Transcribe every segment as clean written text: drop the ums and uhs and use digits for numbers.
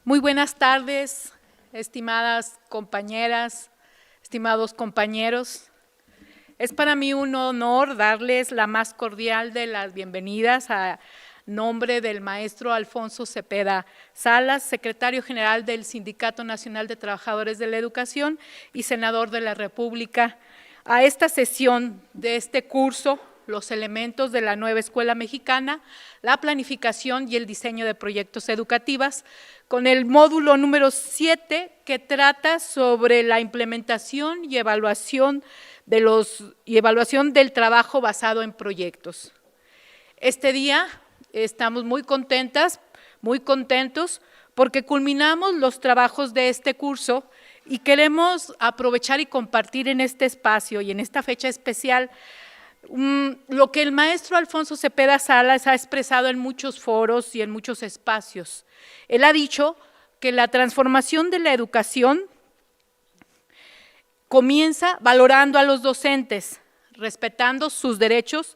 Muy buenas tardes, estimadas compañeras, estimados compañeros. Es para mí un honor darles la más cordial de las bienvenidas a nombre del maestro Alfonso Cepeda Salas, secretario general del Sindicato Nacional de Trabajadores de la Educación y senador de la República, a esta sesión de este curso, los elementos de la nueva escuela mexicana, la planificación y el diseño de proyectos educativos, con el módulo número 7 que trata sobre la implementación y evaluación del trabajo basado en proyectos. Este día estamos muy contentas, muy contentos, porque culminamos los trabajos de este curso y queremos aprovechar y compartir en este espacio y en esta fecha especial lo que el maestro Alfonso Cepeda Salas ha expresado en muchos foros y en muchos espacios. Él ha dicho que la transformación de la educación comienza valorando a los docentes, respetando sus derechos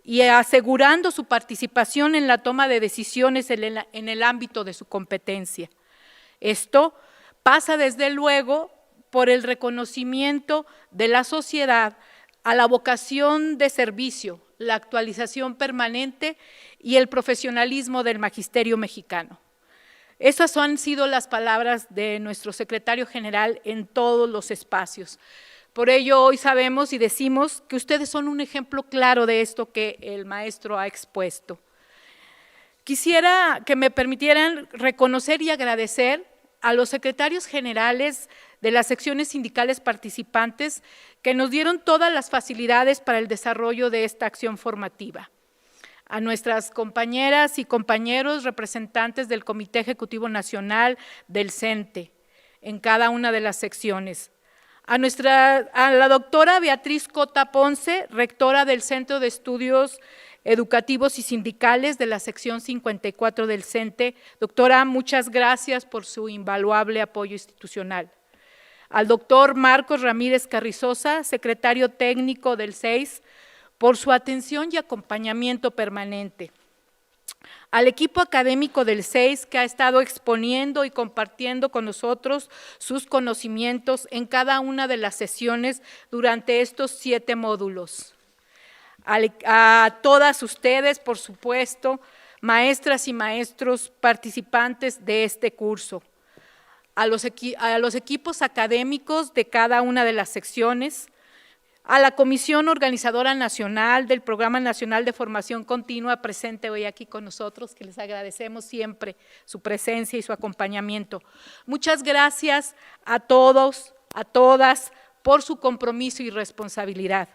y asegurando su participación en la toma de decisiones en el ámbito de su competencia. Esto pasa desde luego por el reconocimiento de la sociedad a la vocación de servicio, la actualización permanente y el profesionalismo del magisterio mexicano. Esas han sido las palabras de nuestro secretario general en todos los espacios. Por ello, hoy sabemos y decimos que ustedes son un ejemplo claro de esto que el maestro ha expuesto. Quisiera que me permitieran reconocer y agradecer a los secretarios generales de las secciones sindicales participantes que nos dieron todas las facilidades para el desarrollo de esta acción formativa. A nuestras compañeras y compañeros representantes del Comité Ejecutivo Nacional del CENTE, en cada una de las secciones. A la doctora Beatriz Cota Ponce, rectora del Centro de Estudios Educativos y Sindicales de la sección 54 del CENTE. Doctora, muchas gracias por su invaluable apoyo institucional. Al doctor Marcos Ramírez Carrizosa, secretario técnico del CEIS, por su atención y acompañamiento permanente. Al equipo académico del CEIS que ha estado exponiendo y compartiendo con nosotros sus conocimientos en cada una de las sesiones durante estos 7 módulos. A todas ustedes, por supuesto, maestras y maestros participantes de este curso, a los equipos académicos de cada una de las secciones, a la Comisión Organizadora Nacional del Programa Nacional de Formación Continua presente hoy aquí con nosotros, que les agradecemos siempre su presencia y su acompañamiento. Muchas gracias a todos, a todas, por su compromiso y responsabilidad.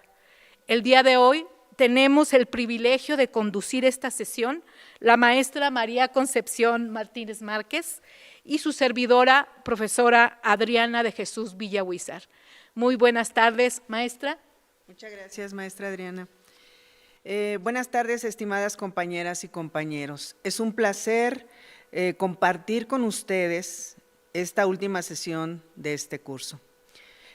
El día de hoy tenemos el privilegio de conducir esta sesión la maestra María Concepción Martínez Márquez y su servidora, profesora Adriana de Jesús Villahuizar. Muy buenas tardes, maestra. Muchas gracias, maestra Adriana. Buenas tardes, estimadas compañeras y compañeros. Es un placer compartir con ustedes esta última sesión de este curso.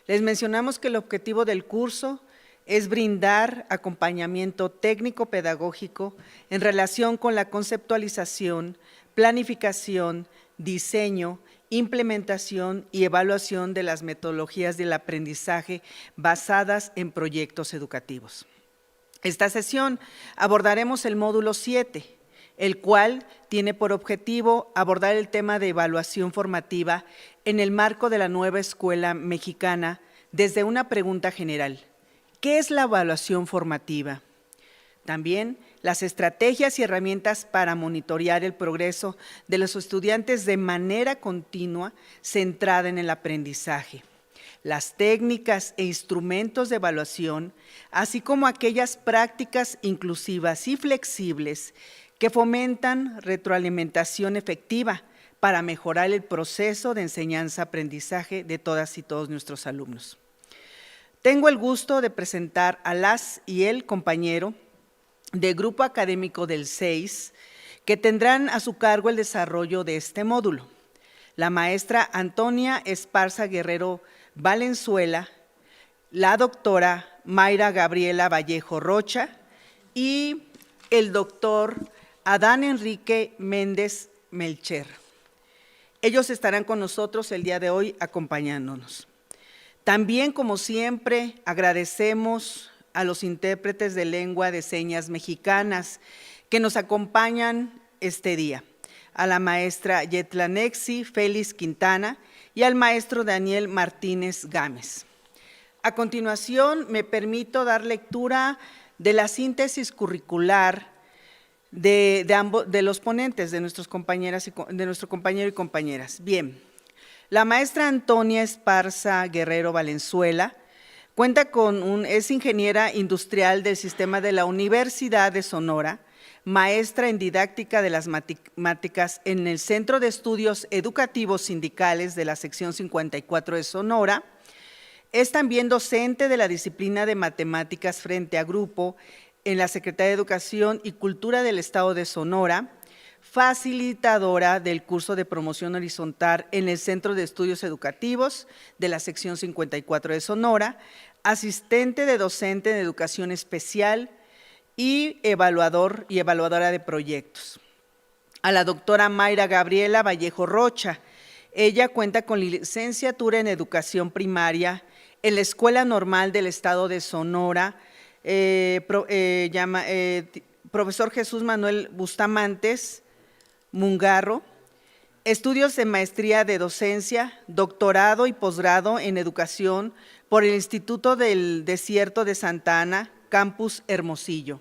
Les mencionamos que el objetivo del curso es brindar acompañamiento técnico-pedagógico en relación con la conceptualización, planificación, diseño, implementación y evaluación de las metodologías del aprendizaje basadas en proyectos educativos. Esta sesión abordaremos el módulo 7, el cual tiene por objetivo abordar el tema de evaluación formativa en el marco de la nueva escuela mexicana desde una pregunta general. ¿Qué es la evaluación formativa? También las estrategias y herramientas para monitorear el progreso de los estudiantes de manera continua centrada en el aprendizaje. Las técnicas e instrumentos de evaluación, así como aquellas prácticas inclusivas y flexibles que fomentan retroalimentación efectiva para mejorar el proceso de enseñanza-aprendizaje de todas y todos nuestros alumnos. Tengo el gusto de presentar a las y el compañero de grupo académico del CEIS que tendrán a su cargo el desarrollo de este módulo. La maestra Antonia Esparza Guerrero Valenzuela, la doctora Mayra Gabriela Vallejo Rocha y el doctor Adán Enrique Méndez Melcher. Ellos estarán con nosotros el día de hoy acompañándonos. También, como siempre, agradecemos a los intérpretes de lengua de señas mexicanas que nos acompañan este día, a la maestra Yetlanexi Félix Quintana y al maestro Daniel Martínez Gámez. A continuación, me permito dar lectura de la síntesis curricular de los ponentes, de nuestros compañeras de nuestro compañero y compañeras. Bien, la maestra Antonia Esparza Guerrero Valenzuela es ingeniera industrial del sistema de la Universidad de Sonora, maestra en didáctica de las matemáticas en el Centro de Estudios Educativos Sindicales de la sección 54 de Sonora. Es también docente de la disciplina de matemáticas frente a grupo en la Secretaría de Educación y Cultura del Estado de Sonora, facilitadora del curso de promoción horizontal en el Centro de Estudios Educativos de la sección 54 de Sonora, asistente de docente en educación especial y evaluadora de proyectos. A la doctora Mayra Gabriela Vallejo Rocha, ella cuenta con licenciatura en educación primaria en la Escuela Normal del Estado de Sonora, profesor Jesús Manuel Bustamantes Mungarro, estudios de maestría de docencia, doctorado y posgrado en educación por el Instituto del Desierto de Santa Ana, Campus Hermosillo.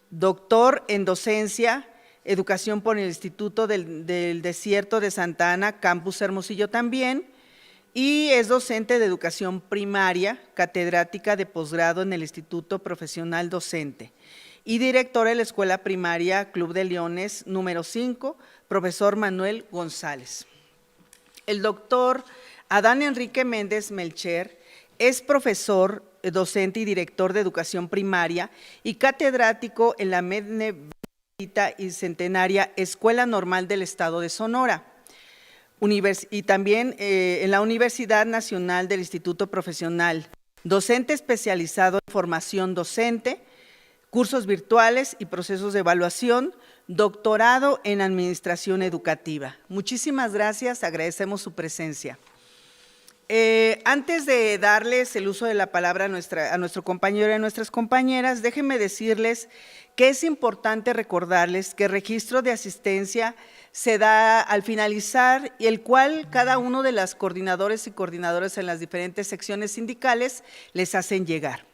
Doctor en docencia, educación por el Instituto del Desierto de Santa Ana, Campus Hermosillo también, y es docente de educación primaria, catedrática de posgrado en el Instituto Profesional Docente y directora de la Escuela Primaria Club de Leones número 5, profesor Manuel González. El doctor Adán Enrique Méndez Melcher es profesor, docente y director de educación primaria y catedrático en la Benemérita y Centenaria Escuela Normal del Estado de Sonora. Y también en la Universidad Nacional del Instituto Profesional, docente especializado en formación docente, cursos virtuales y procesos de evaluación, doctorado en administración educativa. Muchísimas gracias, agradecemos su presencia. Antes de darles el uso de la palabra a nuestro compañero y a nuestras compañeras, déjenme decirles que es importante recordarles que el registro de asistencia se da al finalizar y el cual cada uno de las coordinadores y coordinadoras en las diferentes secciones sindicales les hacen llegar.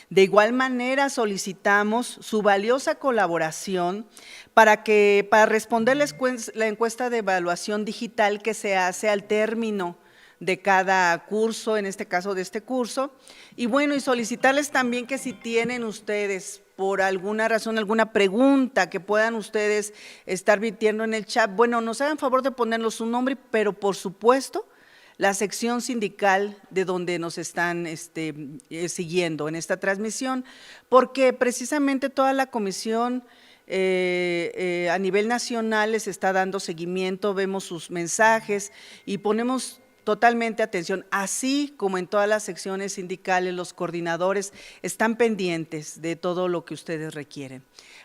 De igual manera, solicitamos su valiosa colaboración para responder la encuesta de evaluación digital que se hace al término de cada curso, en este caso de este curso, y bueno, y solicitarles también que si tienen ustedes por alguna razón, alguna pregunta que puedan ustedes estar virtiendo en el chat, bueno, nos hagan favor de ponernos su nombre, pero por supuesto, la sección sindical de donde nos están siguiendo en esta transmisión, porque precisamente toda la comisión a nivel nacional les está dando seguimiento, vemos sus mensajes y ponemos totalmente atención, así como en todas las secciones sindicales, los coordinadores están pendientes de todo lo que ustedes requieren.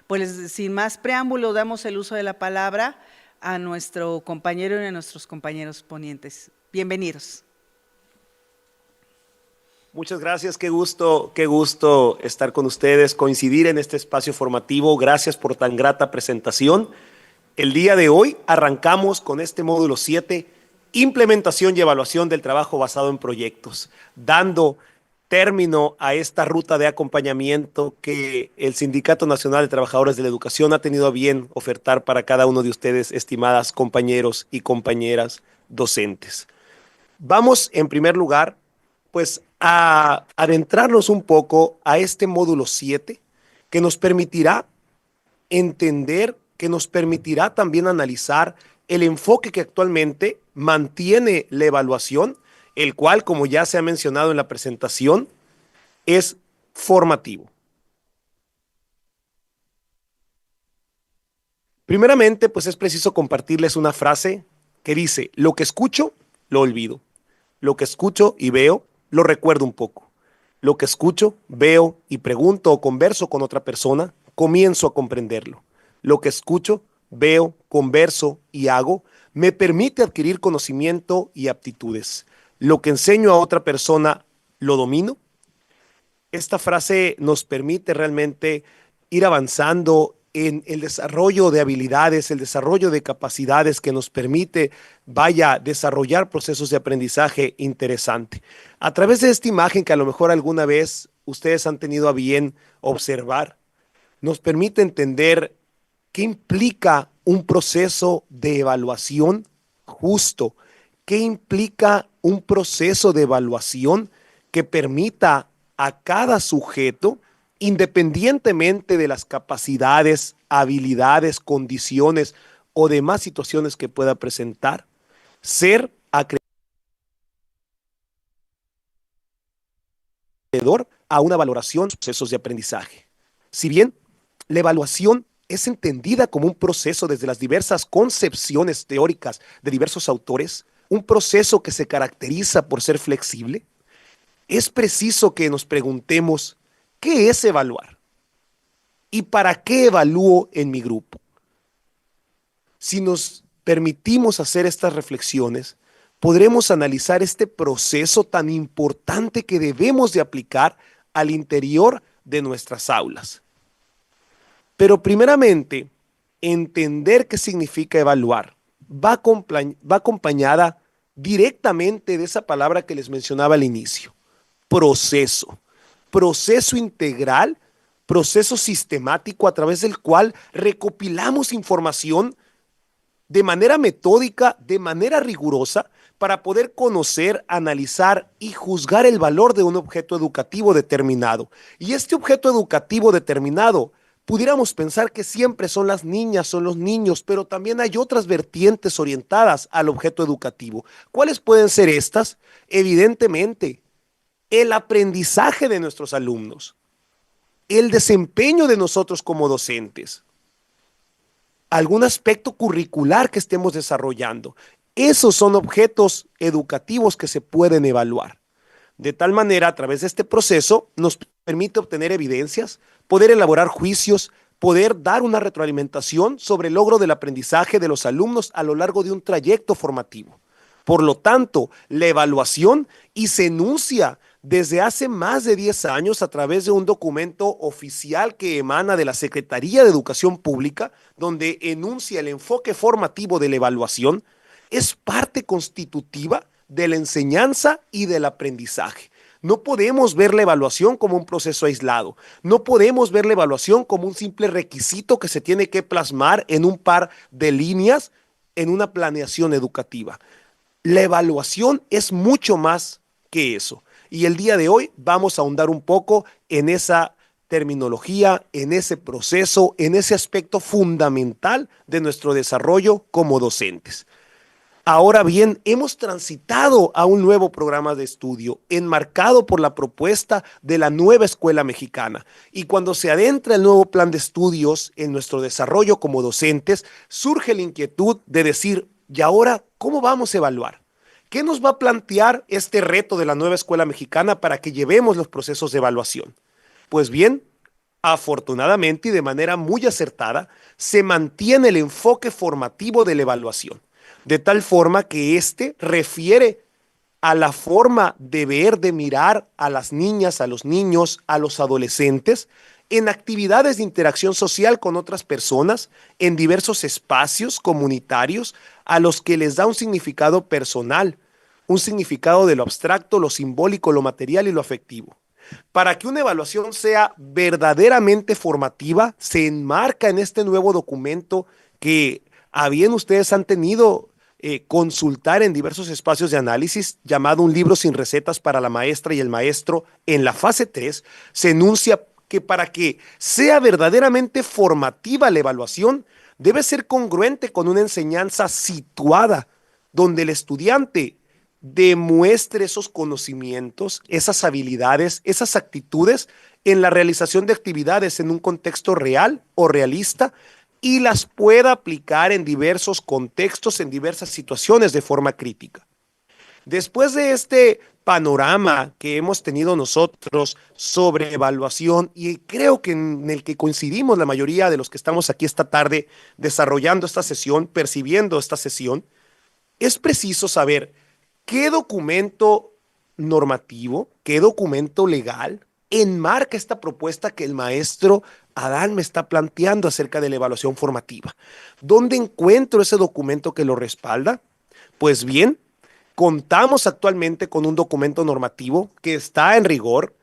Pues sin más preámbulo, damos el uso de la palabra a nuestro compañero y a nuestros compañeros ponentes. Bienvenidos. Muchas gracias, qué gusto estar con ustedes, coincidir en este espacio formativo. Gracias por tan grata presentación. El día de hoy arrancamos con este módulo 7, implementación y evaluación del trabajo basado en proyectos, dando término a esta ruta de acompañamiento que el Sindicato Nacional de Trabajadores de la Educación ha tenido a bien ofertar para cada uno de ustedes, estimadas compañeros y compañeras docentes. Vamos, en primer lugar, pues a adentrarnos un poco a este módulo 7, que nos permitirá entender, que nos permitirá también analizar el enfoque que actualmente mantiene la evaluación, el cual, como ya se ha mencionado en la presentación, es formativo. Primeramente, pues es preciso compartirles una frase que dice: lo que escucho, lo olvido. Lo que escucho y veo, lo recuerdo un poco. Lo que escucho, veo y pregunto o converso con otra persona, comienzo a comprenderlo. Lo que escucho, veo, converso y hago, Me permite adquirir conocimiento y aptitudes. Lo que enseño a otra persona, lo domino. Esta frase nos permite realmente ir avanzando en el desarrollo de habilidades, el desarrollo de capacidades que nos permite, desarrollar procesos de aprendizaje interesante. A través de esta imagen que a lo mejor alguna vez ustedes han tenido a bien observar, nos permite entender qué implica un proceso de evaluación justo, qué implica un proceso de evaluación que permita a cada sujeto, independientemente de las capacidades, habilidades, condiciones o demás situaciones que pueda presentar, ser acreedor a una valoración de procesos de aprendizaje. Si bien la evaluación es entendida como un proceso desde las diversas concepciones teóricas de diversos autores, un proceso que se caracteriza por ser flexible, es preciso que nos preguntemos, ¿qué es evaluar? ¿Y para qué evalúo en mi grupo? Si nos permitimos hacer estas reflexiones, podremos analizar este proceso tan importante que debemos de aplicar al interior de nuestras aulas. Pero primeramente, entender qué significa evaluar va acompañada directamente de esa palabra que les mencionaba al inicio, proceso. Proceso integral, proceso sistemático a través del cual recopilamos información de manera metódica, de manera rigurosa, para poder conocer, analizar y juzgar el valor de un objeto educativo determinado. Y este objeto educativo determinado, pudiéramos pensar que siempre son las niñas, son los niños, pero también hay otras vertientes orientadas al objeto educativo. ¿Cuáles pueden ser estas? Evidentemente, el aprendizaje de nuestros alumnos, el desempeño de nosotros como docentes, algún aspecto curricular que estemos desarrollando. Esos son objetos educativos que se pueden evaluar. De tal manera, a través de este proceso, nos permite obtener evidencias, poder elaborar juicios, poder dar una retroalimentación sobre el logro del aprendizaje de los alumnos a lo largo de un trayecto formativo. Por lo tanto, la evaluación y se enuncia desde hace más de 10 años a través de un documento oficial que emana de la Secretaría de Educación Pública, donde enuncia el enfoque formativo de la evaluación, es parte constitutiva de la enseñanza y del aprendizaje. No podemos ver la evaluación como un proceso aislado. No podemos ver la evaluación como un simple requisito que se tiene que plasmar en un par de líneas en una planeación educativa. La evaluación es mucho más que eso. Y el día de hoy vamos a ahondar un poco en esa terminología, en ese proceso, en ese aspecto fundamental de nuestro desarrollo como docentes. Ahora bien, hemos transitado a un nuevo programa de estudio enmarcado por la propuesta de la nueva escuela mexicana. Y cuando se adentra el nuevo plan de estudios en nuestro desarrollo como docentes, surge la inquietud de decir, ¿y ahora cómo vamos a evaluar? ¿Qué nos va a plantear este reto de la nueva escuela mexicana para que llevemos los procesos de evaluación? Pues bien, afortunadamente y de manera muy acertada, se mantiene el enfoque formativo de la evaluación, de tal forma que éste refiere a la forma de ver, de mirar a las niñas, a los niños, a los adolescentes, en actividades de interacción social con otras personas, en diversos espacios comunitarios, a los que les da un significado personal, un significado de lo abstracto, lo simbólico, lo material y lo afectivo. Para que una evaluación sea verdaderamente formativa, se enmarca en este nuevo documento que a bien ustedes han tenido consultar en diversos espacios de análisis, llamado Un libro sin recetas para la maestra y el maestro. En la fase 3 se enuncia que para que sea verdaderamente formativa la evaluación, debe ser congruente con una enseñanza situada, donde el estudiante demuestre esos conocimientos, esas habilidades, esas actitudes en la realización de actividades en un contexto real o realista y las pueda aplicar en diversos contextos, en diversas situaciones de forma crítica. Después de este panorama que hemos tenido nosotros sobre evaluación, y creo que en el que coincidimos la mayoría de los que estamos aquí esta tarde desarrollando esta sesión, percibiendo esta sesión, es preciso saber qué documento normativo, qué documento legal enmarca esta propuesta que el maestro Adán me está planteando acerca de la evaluación formativa. ¿Dónde encuentro ese documento que lo respalda? Pues bien, contamos actualmente con un documento normativo que está en rigor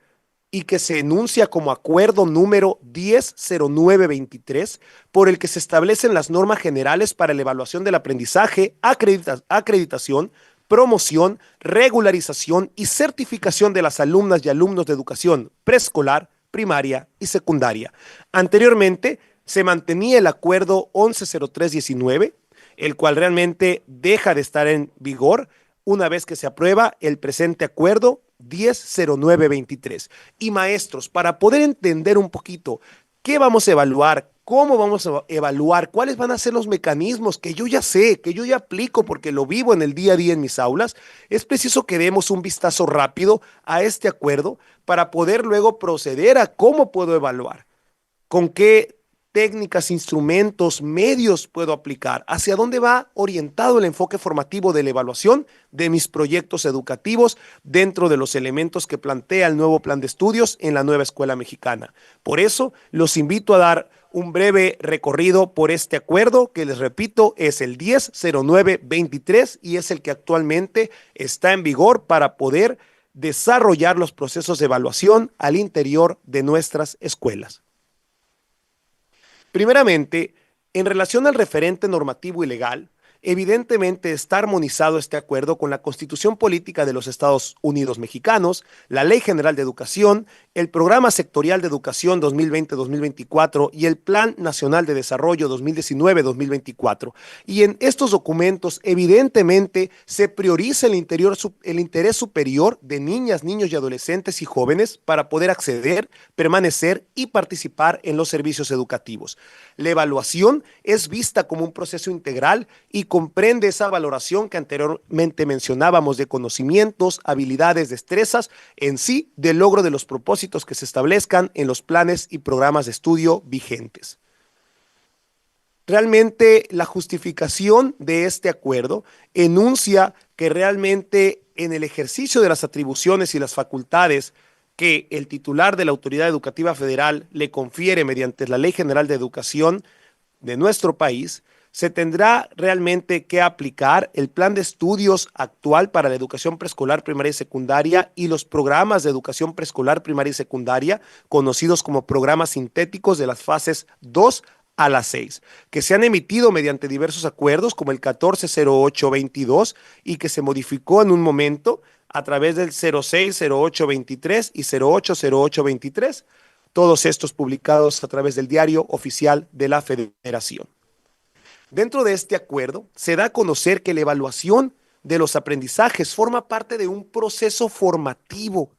y que se enuncia como acuerdo número 100923, por el que se establecen las normas generales para la evaluación del aprendizaje, acreditación, promoción, regularización y certificación de las alumnas y alumnos de educación preescolar, primaria y secundaria. Anteriormente se mantenía el acuerdo 110319, el cual realmente deja de estar en vigor una vez que se aprueba el presente acuerdo 100923. Y maestros, para poder entender un poquito qué vamos a evaluar, cómo vamos a evaluar, cuáles van a ser los mecanismos que yo ya sé, que yo ya aplico porque lo vivo en el día a día en mis aulas, es preciso que demos un vistazo rápido a este acuerdo para poder luego proceder a cómo puedo evaluar, con qué técnicas, instrumentos, medios puedo aplicar, hacia dónde va orientado el enfoque formativo de la evaluación de mis proyectos educativos dentro de los elementos que plantea el nuevo plan de estudios en la nueva escuela mexicana. Por eso los invito a dar un breve recorrido por este acuerdo que, les repito, es el 100923 y es el que actualmente está en vigor para poder desarrollar los procesos de evaluación al interior de nuestras escuelas. Primeramente, en relación al referente normativo y legal, evidentemente está armonizado este acuerdo con la Constitución Política de los Estados Unidos Mexicanos, la Ley General de Educación, el Programa Sectorial de Educación 2020-2024 y el Plan Nacional de Desarrollo 2019-2024. Y en estos documentos, evidentemente, se prioriza el interés superior de niñas, niños y adolescentes y jóvenes para poder acceder, permanecer y participar en los servicios educativos. La evaluación es vista como un proceso integral y comprende esa valoración que anteriormente mencionábamos de conocimientos, habilidades, destrezas, en sí del logro de los propósitos que se establezcan en los planes y programas de estudio vigentes. Realmente la justificación de este acuerdo enuncia que realmente en el ejercicio de las atribuciones y las facultades que el titular de la Autoridad Educativa Federal le confiere mediante la Ley General de Educación de nuestro país, se tendrá realmente que aplicar el plan de estudios actual para la educación preescolar, primaria y secundaria y los programas de educación preescolar, primaria y secundaria, conocidos como programas sintéticos de las fases 2 a las 6, que se han emitido mediante diversos acuerdos como el 140822 y que se modificó en un momento a través del 060823 y 080823, todos estos publicados a través del Diario Oficial de la Federación. Dentro de este acuerdo se da a conocer que la evaluación de los aprendizajes forma parte de un proceso formativo,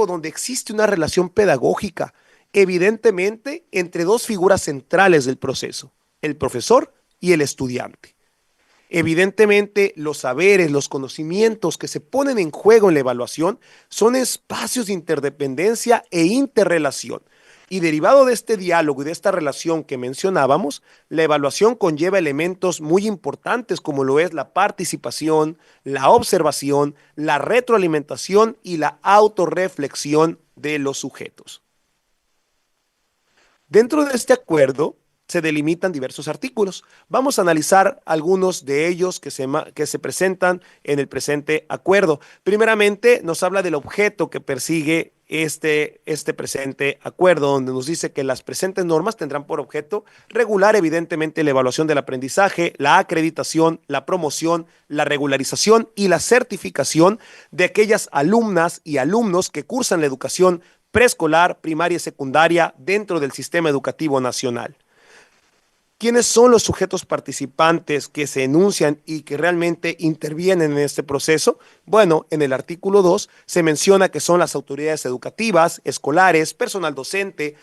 donde existe una relación pedagógica, evidentemente entre dos figuras centrales del proceso, el profesor y el estudiante. Evidentemente, los saberes, los conocimientos que se ponen en juego en la evaluación son espacios de interdependencia e interrelación. Y derivado de este diálogo y de esta relación que mencionábamos, la evaluación conlleva elementos muy importantes como lo es la participación, la observación, la retroalimentación y la autorreflexión de los sujetos. Dentro de este acuerdo se delimitan diversos artículos. Vamos a analizar algunos de ellos que se presentan en el presente acuerdo. Primeramente, nos habla del objeto que persigue este presente acuerdo, donde nos dice que las presentes normas tendrán por objeto regular evidentemente la evaluación del aprendizaje, la acreditación, la promoción, la regularización y la certificación de aquellas alumnas y alumnos que cursan la educación preescolar, primaria y secundaria dentro del sistema educativo nacional. ¿Quiénes son los sujetos participantes que se enuncian y que realmente intervienen en este proceso? Bueno, en el artículo 2 se menciona que son las autoridades educativas, escolares, personal docente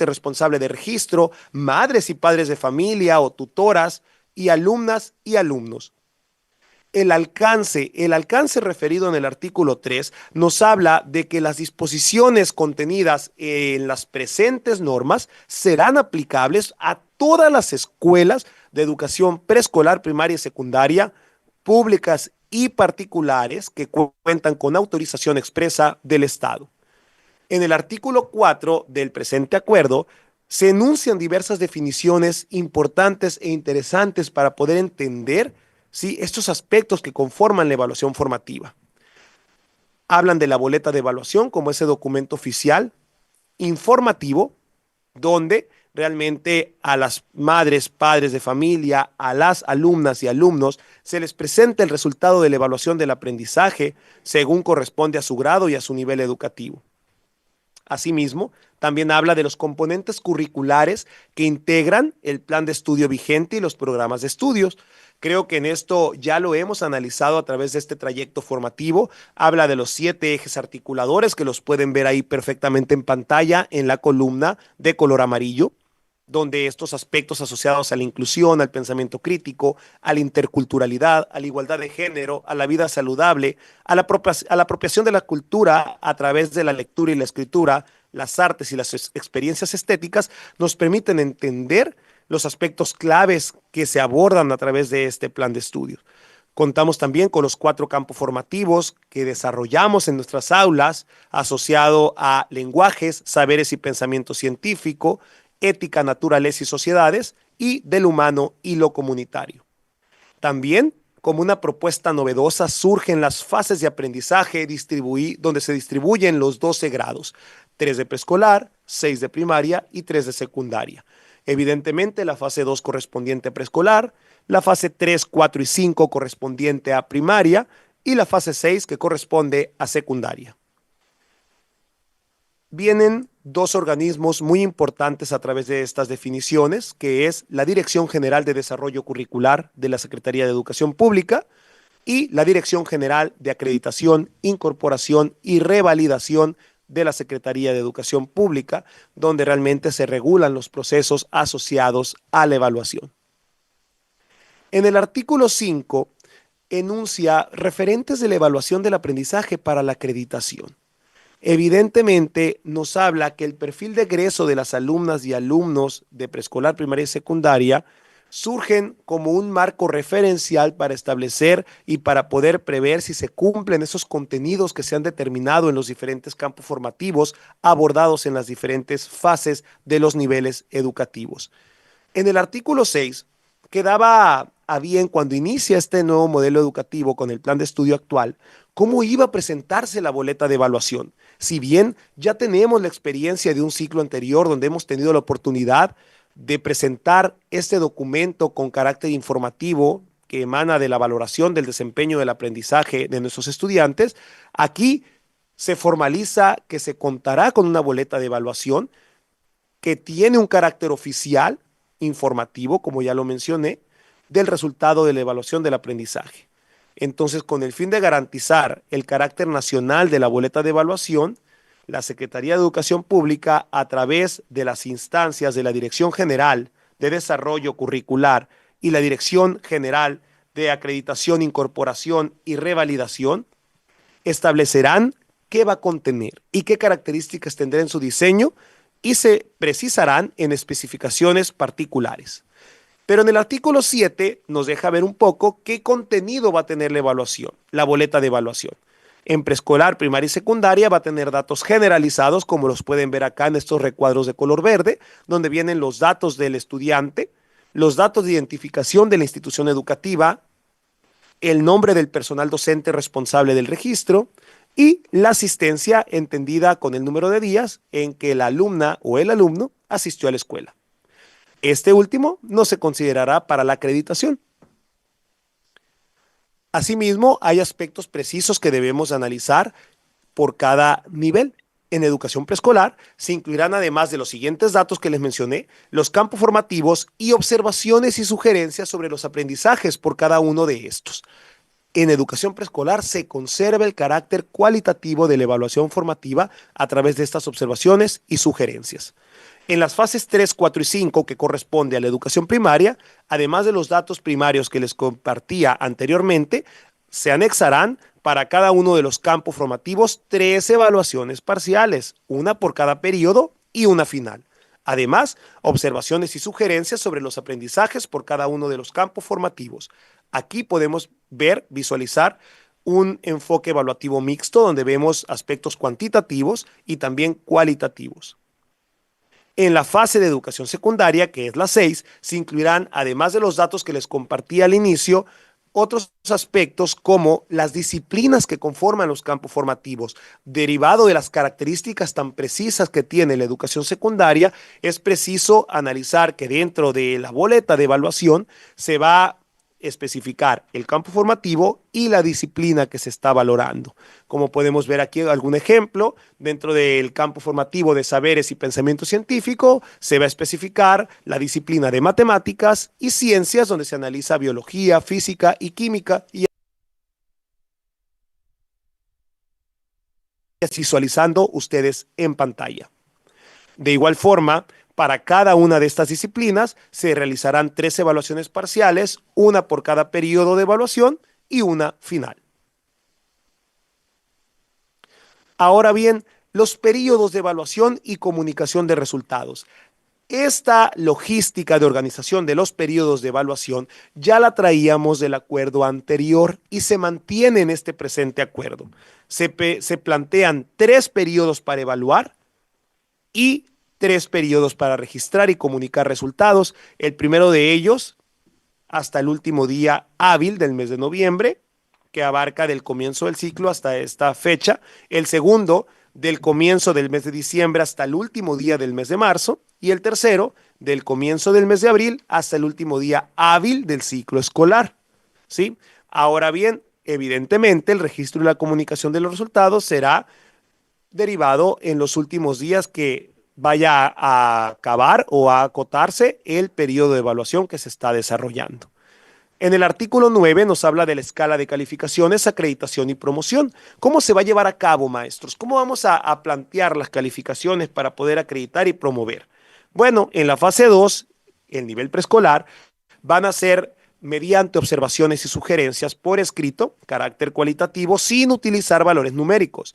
responsable de registro, madres y padres de familia o tutoras y alumnas y alumnos. El alcance referido en el artículo 3 nos habla de que las disposiciones contenidas en las presentes normas serán aplicables a todas las escuelas de educación preescolar, primaria y secundaria, públicas y particulares que cuentan con autorización expresa del Estado. En el artículo 4 del presente acuerdo se enuncian diversas definiciones importantes e interesantes para poder entender, ¿sí?, estos aspectos que conforman la evaluación formativa. Hablan de la boleta de evaluación como ese documento oficial informativo donde realmente a las madres, padres de familia, a las alumnas y alumnos se les presenta el resultado de la evaluación del aprendizaje según corresponde a su grado y a su nivel educativo. Asimismo, también habla de los componentes curriculares que integran el plan de estudio vigente y los programas de estudios. Creo que en esto ya lo hemos analizado a través de este trayecto formativo. Habla de los 7 ejes articuladores que los pueden ver ahí perfectamente en pantalla en la columna de color amarillo, donde estos aspectos asociados a la inclusión, al pensamiento crítico, a la interculturalidad, a la igualdad de género, a la vida saludable, a la apropiación de la cultura a través de la lectura y la escritura, las artes y las experiencias estéticas, nos permiten entender los aspectos claves que se abordan a través de este plan de estudios. Contamos también con los 4 campos formativos que desarrollamos en nuestras aulas, asociado a lenguajes, saberes y pensamiento científico, ética, naturaleza y sociedades, y del humano y lo comunitario. También, como una propuesta novedosa, surgen las fases de aprendizaje donde se distribuyen los 12 grados, 3 de preescolar, 6 de primaria y 3 de secundaria. Evidentemente, la fase 2 correspondiente a preescolar, la fase 3, 4 y 5 correspondiente a primaria y la fase 6 que corresponde a secundaria. Vienen 2 organismos muy importantes a través de estas definiciones, que es la Dirección General de Desarrollo Curricular de la Secretaría de Educación Pública y la Dirección General de Acreditación, Incorporación y Revalidación de la Secretaría de Educación Pública, donde realmente se regulan los procesos asociados a la evaluación. En el artículo 5 enuncia referentes de la evaluación del aprendizaje para la acreditación. Evidentemente nos habla que el perfil de egreso de las alumnas y alumnos de preescolar, primaria y secundaria surgen como un marco referencial para establecer y para poder prever si se cumplen esos contenidos que se han determinado en los diferentes campos formativos abordados en las diferentes fases de los niveles educativos. En el artículo 6 quedaba a bien, cuando inicia este nuevo modelo educativo con el plan de estudio actual, cómo iba a presentarse la boleta de evaluación. Si bien ya tenemos la experiencia de un ciclo anterior donde hemos tenido la oportunidad de presentar este documento con carácter informativo que emana de la valoración del desempeño del aprendizaje de nuestros estudiantes, aquí se formaliza que se contará con una boleta de evaluación que tiene un carácter oficial, informativo, como ya lo mencioné, del resultado de la evaluación del aprendizaje. Entonces, con el fin de garantizar el carácter nacional de la boleta de evaluación, la Secretaría de Educación Pública, a través de las instancias de la Dirección General de Desarrollo Curricular y la Dirección General de Acreditación, Incorporación y Revalidación, establecerán qué va a contener y qué características tendrá en su diseño y se precisarán en especificaciones particulares. Pero en el artículo 7 nos deja ver un poco qué contenido va a tener la evaluación, la boleta de evaluación. En preescolar, primaria y secundaria va a tener datos generalizados, como los pueden ver acá en estos recuadros de color verde, donde vienen los datos del estudiante, los datos de identificación de la institución educativa, el nombre del personal docente responsable del registro y la asistencia entendida con el número de días en que la alumna o el alumno asistió a la escuela. Este último no se considerará para la acreditación. Asimismo, hay aspectos precisos que debemos analizar por cada nivel. En educación preescolar se incluirán, además de los siguientes datos que les mencioné, los campos formativos y observaciones y sugerencias sobre los aprendizajes por cada uno de estos. En educación preescolar se conserva el carácter cualitativo de la evaluación formativa a través de estas observaciones y sugerencias. En las fases 3, 4 y 5, que corresponde a la educación primaria, además de los datos primarios que les compartía anteriormente, se anexarán para cada uno de los campos formativos 3 evaluaciones parciales, una por cada periodo y una final. Además, observaciones y sugerencias sobre los aprendizajes por cada uno de los campos formativos. Aquí podemos visualizar un enfoque evaluativo mixto donde vemos aspectos cuantitativos y también cualitativos. En la fase de educación secundaria, que es la 6, se incluirán, además de los datos que les compartí al inicio, otros aspectos como las disciplinas que conforman los campos formativos. Derivado de las características tan precisas que tiene la educación secundaria, es preciso analizar que dentro de la boleta de evaluación se va a especificar el campo formativo y la disciplina que se está valorando. Como podemos ver aquí algún ejemplo, dentro del campo formativo de saberes y pensamiento científico se va a especificar la disciplina de matemáticas y ciencias, donde se analiza biología, física y química, y visualizando ustedes en pantalla. De igual forma, para cada una de estas disciplinas se realizarán 3 evaluaciones parciales, una por cada periodo de evaluación y una final. Ahora bien, los periodos de evaluación y comunicación de resultados. Esta logística de organización de los periodos de evaluación ya la traíamos del acuerdo anterior y se mantiene en este presente acuerdo. Se plantean 3 periodos para evaluar y 3 periodos para registrar y comunicar resultados. El primero de ellos hasta el último día hábil del mes de noviembre, que abarca del comienzo del ciclo hasta esta fecha. El segundo, del comienzo del mes de diciembre hasta el último día del mes de marzo. Y el tercero, del comienzo del mes de abril hasta el último día hábil del ciclo escolar. ¿Sí? Ahora bien, evidentemente, el registro y la comunicación de los resultados será derivado en los últimos días que vaya a acabar o a acotarse el periodo de evaluación que se está desarrollando. En el artículo 9 nos habla de la escala de calificaciones, acreditación y promoción. ¿Cómo se va a llevar a cabo, maestros? ¿Cómo vamos a plantear las calificaciones para poder acreditar y promover? Bueno, en la fase 2, el nivel preescolar, van a ser mediante observaciones y sugerencias por escrito, carácter cualitativo, sin utilizar valores numéricos.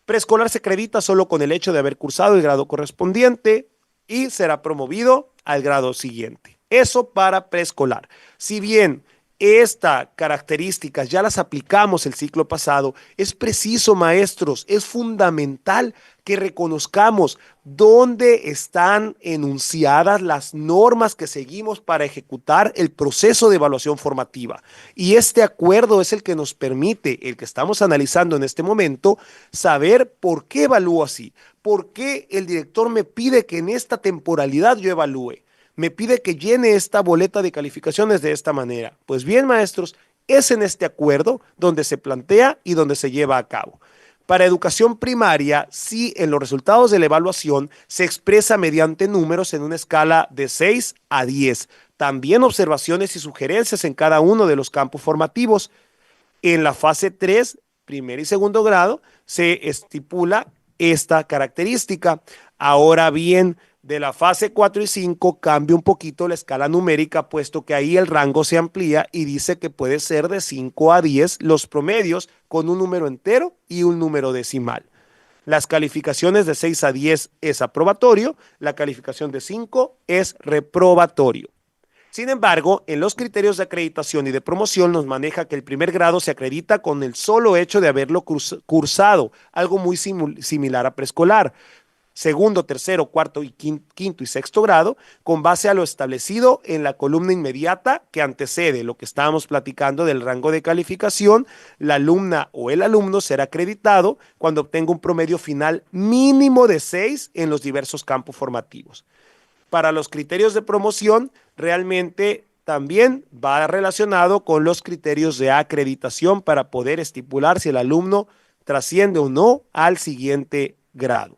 Preescolar se acredita solo con el hecho de haber cursado el grado correspondiente y será promovido al grado siguiente. Eso para preescolar. Si bien estas características ya las aplicamos el ciclo pasado, es preciso, maestros, es fundamental que reconozcamos dónde están enunciadas las normas que seguimos para ejecutar el proceso de evaluación formativa. Y este acuerdo es el que nos permite, el que estamos analizando en este momento, saber por qué evalúo así, por qué el director me pide que en esta temporalidad yo evalúe. Me pide que llene esta boleta de calificaciones de esta manera. Pues bien, maestros, es en este acuerdo donde se plantea y donde se lleva a cabo. Para educación primaria, sí, en los resultados de la evaluación se expresa mediante números en una escala de 6 a 10. También observaciones y sugerencias en cada uno de los campos formativos. En la fase 3, primer y segundo grado, se estipula esta característica. Ahora bien, de la fase 4 y 5 cambia un poquito la escala numérica, puesto que ahí el rango se amplía y dice que puede ser de 5 a 10 los promedios con un número entero y un número decimal. Las calificaciones de 6 a 10 es aprobatorio, la calificación de 5 es reprobatorio. Sin embargo, en los criterios de acreditación y de promoción nos maneja que el primer grado se acredita con el solo hecho de haberlo cursado, algo muy similar a preescolar. Segundo, tercero, cuarto y quinto y sexto grado, con base a lo establecido en la columna inmediata que antecede lo que estábamos platicando del rango de calificación, la alumna o el alumno será acreditado cuando obtenga un promedio final mínimo de 6 en los diversos campos formativos. Para los criterios de promoción, realmente también va relacionado con los criterios de acreditación para poder estipular si el alumno trasciende o no al siguiente grado.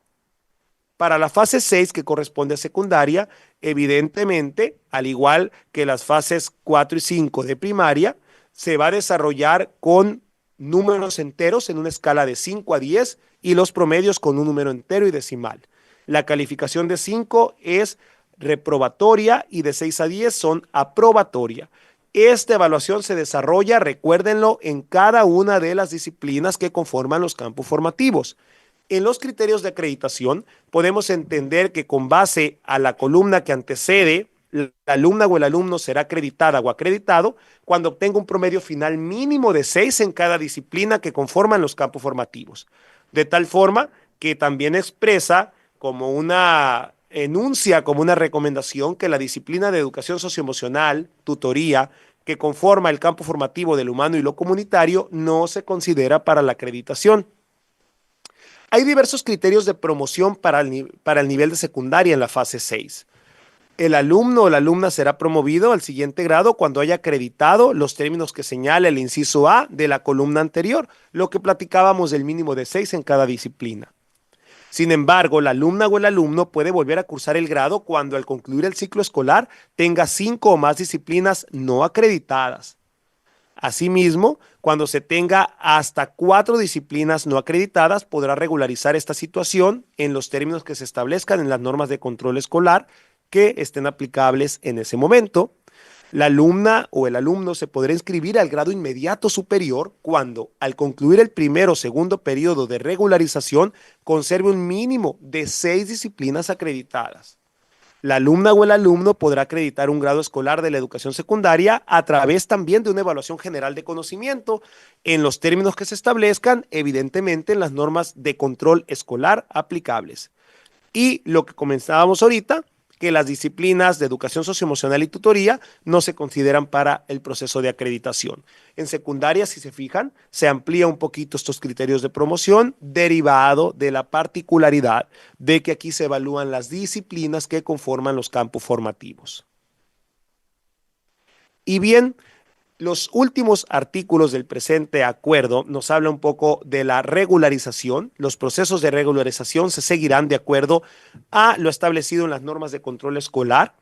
Para la fase 6, que corresponde a secundaria, evidentemente, al igual que las fases 4 y 5 de primaria, se va a desarrollar con números enteros en una escala de 5 a 10 y los promedios con un número entero y decimal. La calificación de 5 es reprobatoria y de 6 a 10 son aprobatoria. Esta evaluación se desarrolla, recuérdenlo, en cada una de las disciplinas que conforman los campos formativos. En los criterios de acreditación podemos entender que con base a la columna que antecede, la alumna o el alumno será acreditada o acreditado cuando obtenga un promedio final mínimo de 6 en cada disciplina que conforman los campos formativos. De tal forma que también expresa como una enuncia, como una recomendación que la disciplina de educación socioemocional, tutoría, que conforma el campo formativo del humano y lo comunitario, no se considera para la acreditación. Hay diversos criterios de promoción para el nivel de secundaria en la fase 6. El alumno o la alumna será promovido al siguiente grado cuando haya acreditado los términos que señala el inciso A de la columna anterior, lo que platicábamos del mínimo de 6 en cada disciplina. Sin embargo, la alumna o el alumno puede volver a cursar el grado cuando al concluir el ciclo escolar tenga 5 o más disciplinas no acreditadas. Asimismo, cuando se tenga hasta 4 disciplinas no acreditadas, podrá regularizar esta situación en los términos que se establezcan en las normas de control escolar que estén aplicables en ese momento. La alumna o el alumno se podrá inscribir al grado inmediato superior cuando, al concluir el primero o segundo periodo de regularización, conserve un mínimo de 6 disciplinas acreditadas. La alumna o el alumno podrá acreditar un grado escolar de la educación secundaria a través también de una evaluación general de conocimiento en los términos que se establezcan, evidentemente en las normas de control escolar aplicables. Y lo que comenzábamos ahorita, que las disciplinas de educación socioemocional y tutoría no se consideran para el proceso de acreditación. En secundaria, si se fijan, se amplía un poquito estos criterios de promoción derivado de la particularidad de que aquí se evalúan las disciplinas que conforman los campos formativos. Y bien, los últimos artículos del presente acuerdo nos habla un poco de la regularización. Los procesos de regularización se seguirán de acuerdo a lo establecido en las normas de control escolar.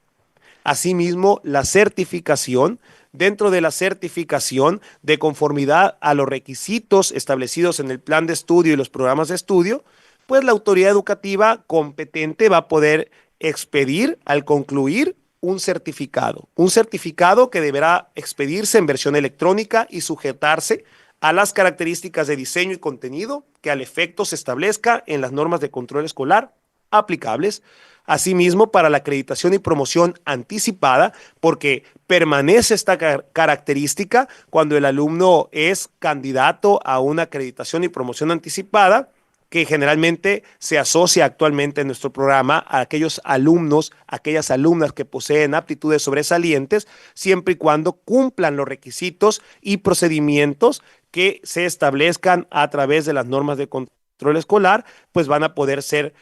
Asimismo, la certificación, dentro de la certificación de conformidad a los requisitos establecidos en el plan de estudio y los programas de estudio, pues la autoridad educativa competente va a poder expedir al concluir un certificado que deberá expedirse en versión electrónica y sujetarse a las características de diseño y contenido que al efecto se establezca en las normas de control escolar aplicables. Asimismo, para la acreditación y promoción anticipada, porque permanece esta característica cuando el alumno es candidato a una acreditación y promoción anticipada, que generalmente se asocia actualmente en nuestro programa a aquellos alumnos, aquellas alumnas que poseen aptitudes sobresalientes, siempre y cuando cumplan los requisitos y procedimientos que se establezcan a través de las normas de control escolar, pues van a poder ser,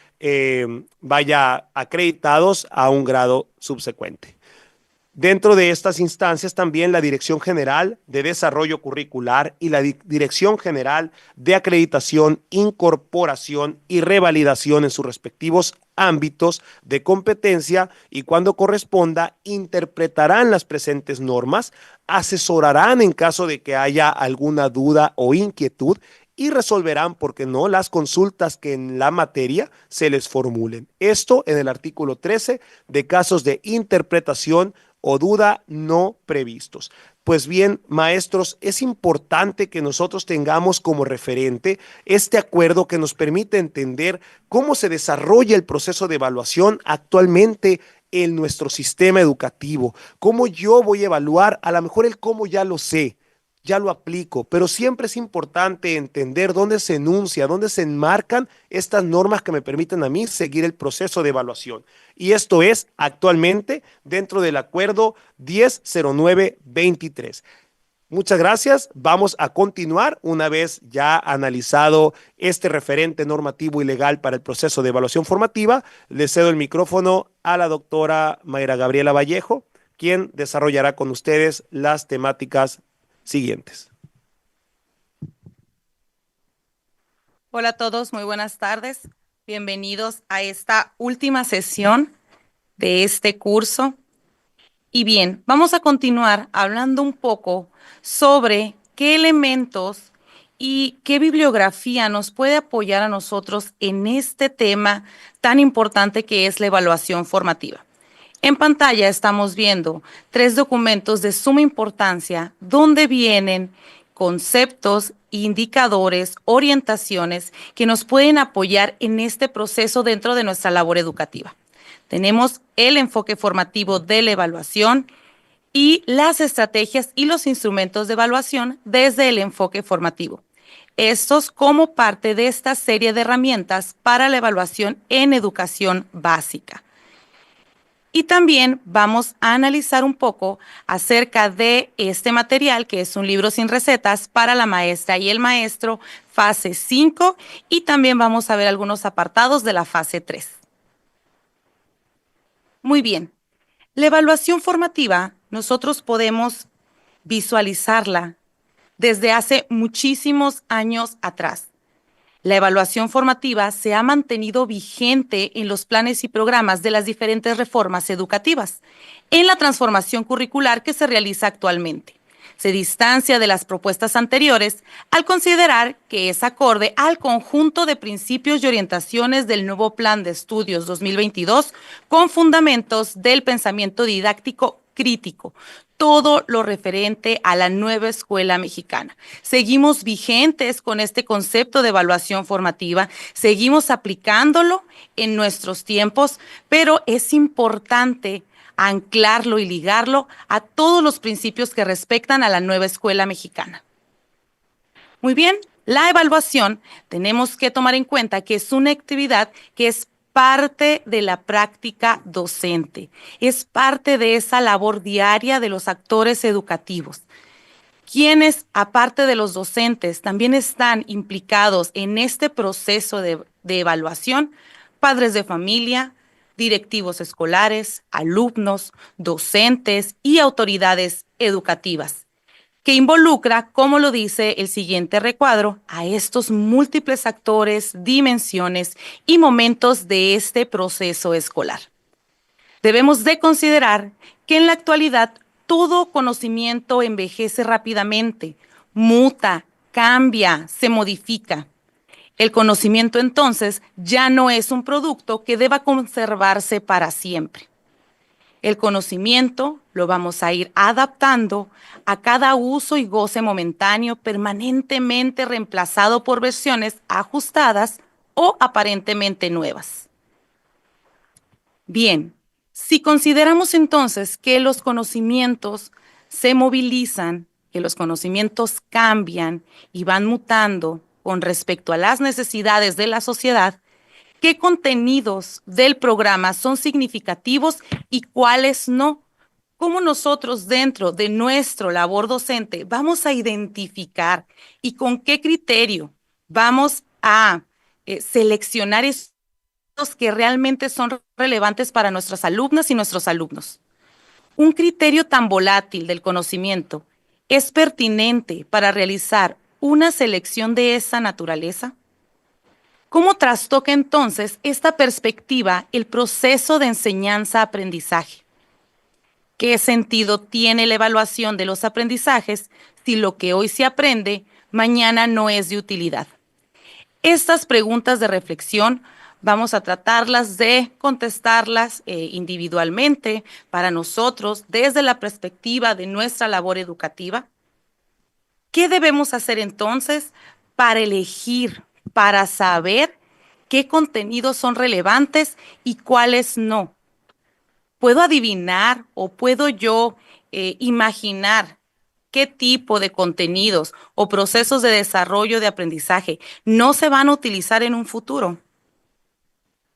acreditados a un grado subsecuente. Dentro de estas instancias también la Dirección General de Desarrollo Curricular y la Dirección General de Acreditación, Incorporación y Revalidación en sus respectivos ámbitos de competencia y cuando corresponda interpretarán las presentes normas, asesorarán en caso de que haya alguna duda o inquietud y resolverán, ¿por qué no?, las consultas que en la materia se les formulen. Esto en el artículo 13 de casos de interpretación o duda no previstos. Pues bien, maestros, es importante que nosotros tengamos como referente este acuerdo que nos permite entender cómo se desarrolla el proceso de evaluación actualmente en nuestro sistema educativo. Cómo yo voy a evaluar, a lo mejor el cómo ya lo sé, ya lo aplico, pero siempre es importante entender dónde se enuncia, dónde se enmarcan estas normas que me permiten a mí seguir el proceso de evaluación. Y esto es actualmente dentro del acuerdo 100923. Muchas gracias. Vamos a continuar una vez ya analizado este referente normativo y legal para el proceso de evaluación formativa. Le cedo el micrófono a la doctora Mayra Gabriela Vallejo, quien desarrollará con ustedes las temáticas siguientes. Hola a todos, muy buenas tardes. Bienvenidos a esta última sesión de este curso. Y bien, vamos a continuar hablando un poco sobre qué elementos y qué bibliografía nos puede apoyar a nosotros en este tema tan importante que es la evaluación formativa. En pantalla estamos viendo 3 documentos de suma importancia donde vienen conceptos, indicadores, orientaciones que nos pueden apoyar en este proceso dentro de nuestra labor educativa. Tenemos el enfoque formativo de la evaluación y las estrategias y los instrumentos de evaluación desde el enfoque formativo. Estos como parte de esta serie de herramientas para la evaluación en educación básica. Y también vamos a analizar un poco acerca de este material, que es un libro sin recetas para la maestra y el maestro, fase 5, y también vamos a ver algunos apartados de la fase 3. Muy bien, la evaluación formativa nosotros podemos visualizarla desde hace muchísimos años atrás. La evaluación formativa se ha mantenido vigente en los planes y programas de las diferentes reformas educativas, en la transformación curricular que se realiza actualmente. Se distancia de las propuestas anteriores al considerar que es acorde al conjunto de principios y orientaciones del nuevo Plan de Estudios 2022 con fundamentos del pensamiento didáctico crítico, todo lo referente a la nueva escuela mexicana. Seguimos vigentes con este concepto de evaluación formativa, seguimos aplicándolo en nuestros tiempos, pero es importante anclarlo y ligarlo a todos los principios que respectan a la nueva escuela mexicana. Muy bien, la evaluación tenemos que tomar en cuenta que es una actividad que es parte de la práctica docente, es parte de esa labor diaria de los actores educativos, quienes, aparte de los docentes, también están implicados en este proceso de evaluación: padres de familia, directivos escolares, alumnos, docentes y autoridades educativas, que involucra, como lo dice el siguiente recuadro, a estos múltiples actores, dimensiones y momentos de este proceso escolar. Debemos de considerar que en la actualidad todo conocimiento envejece rápidamente, muta, cambia, se modifica. El conocimiento entonces ya no es un producto que deba conservarse para siempre. El conocimiento lo vamos a ir adaptando a cada uso y goce momentáneo, permanentemente reemplazado por versiones ajustadas o aparentemente nuevas. Bien, si consideramos entonces que los conocimientos se movilizan, que los conocimientos cambian y van mutando con respecto a las necesidades de la sociedad, ¿qué contenidos del programa son significativos y cuáles no? ¿Cómo nosotros dentro de nuestra labor docente vamos a identificar y con qué criterio vamos a seleccionar estos que realmente son relevantes para nuestras alumnas y nuestros alumnos? Un criterio tan volátil del conocimiento es pertinente para realizar una selección de esa naturaleza. ¿Cómo trastoca entonces esta perspectiva el proceso de enseñanza-aprendizaje? ¿Qué sentido tiene la evaluación de los aprendizajes si lo que hoy se aprende mañana no es de utilidad? Estas preguntas de reflexión vamos a tratarlas de contestarlas individualmente para nosotros desde la perspectiva de nuestra labor educativa. ¿Qué debemos hacer entonces para elegir, para saber qué contenidos son relevantes y cuáles no? ¿Puedo adivinar o puedo yo imaginar qué tipo de contenidos o procesos de desarrollo de aprendizaje no se van a utilizar en un futuro?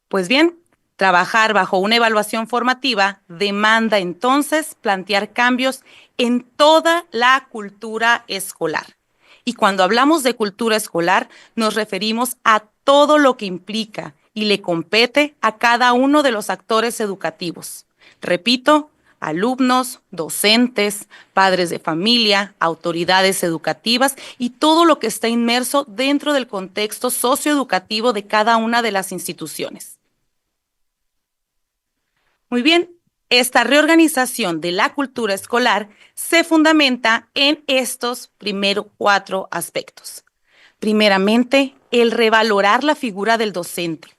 Pues bien, trabajar bajo una evaluación formativa demanda entonces plantear cambios en toda la cultura escolar. Y cuando hablamos de cultura escolar, nos referimos a todo lo que implica y le compete a cada uno de los actores educativos. Repito, alumnos, docentes, padres de familia, autoridades educativas y todo lo que está inmerso dentro del contexto socioeducativo de cada una de las instituciones. Muy bien, esta reorganización de la cultura escolar se fundamenta en estos primeros 4 aspectos. Primeramente, el revalorar la figura del docente.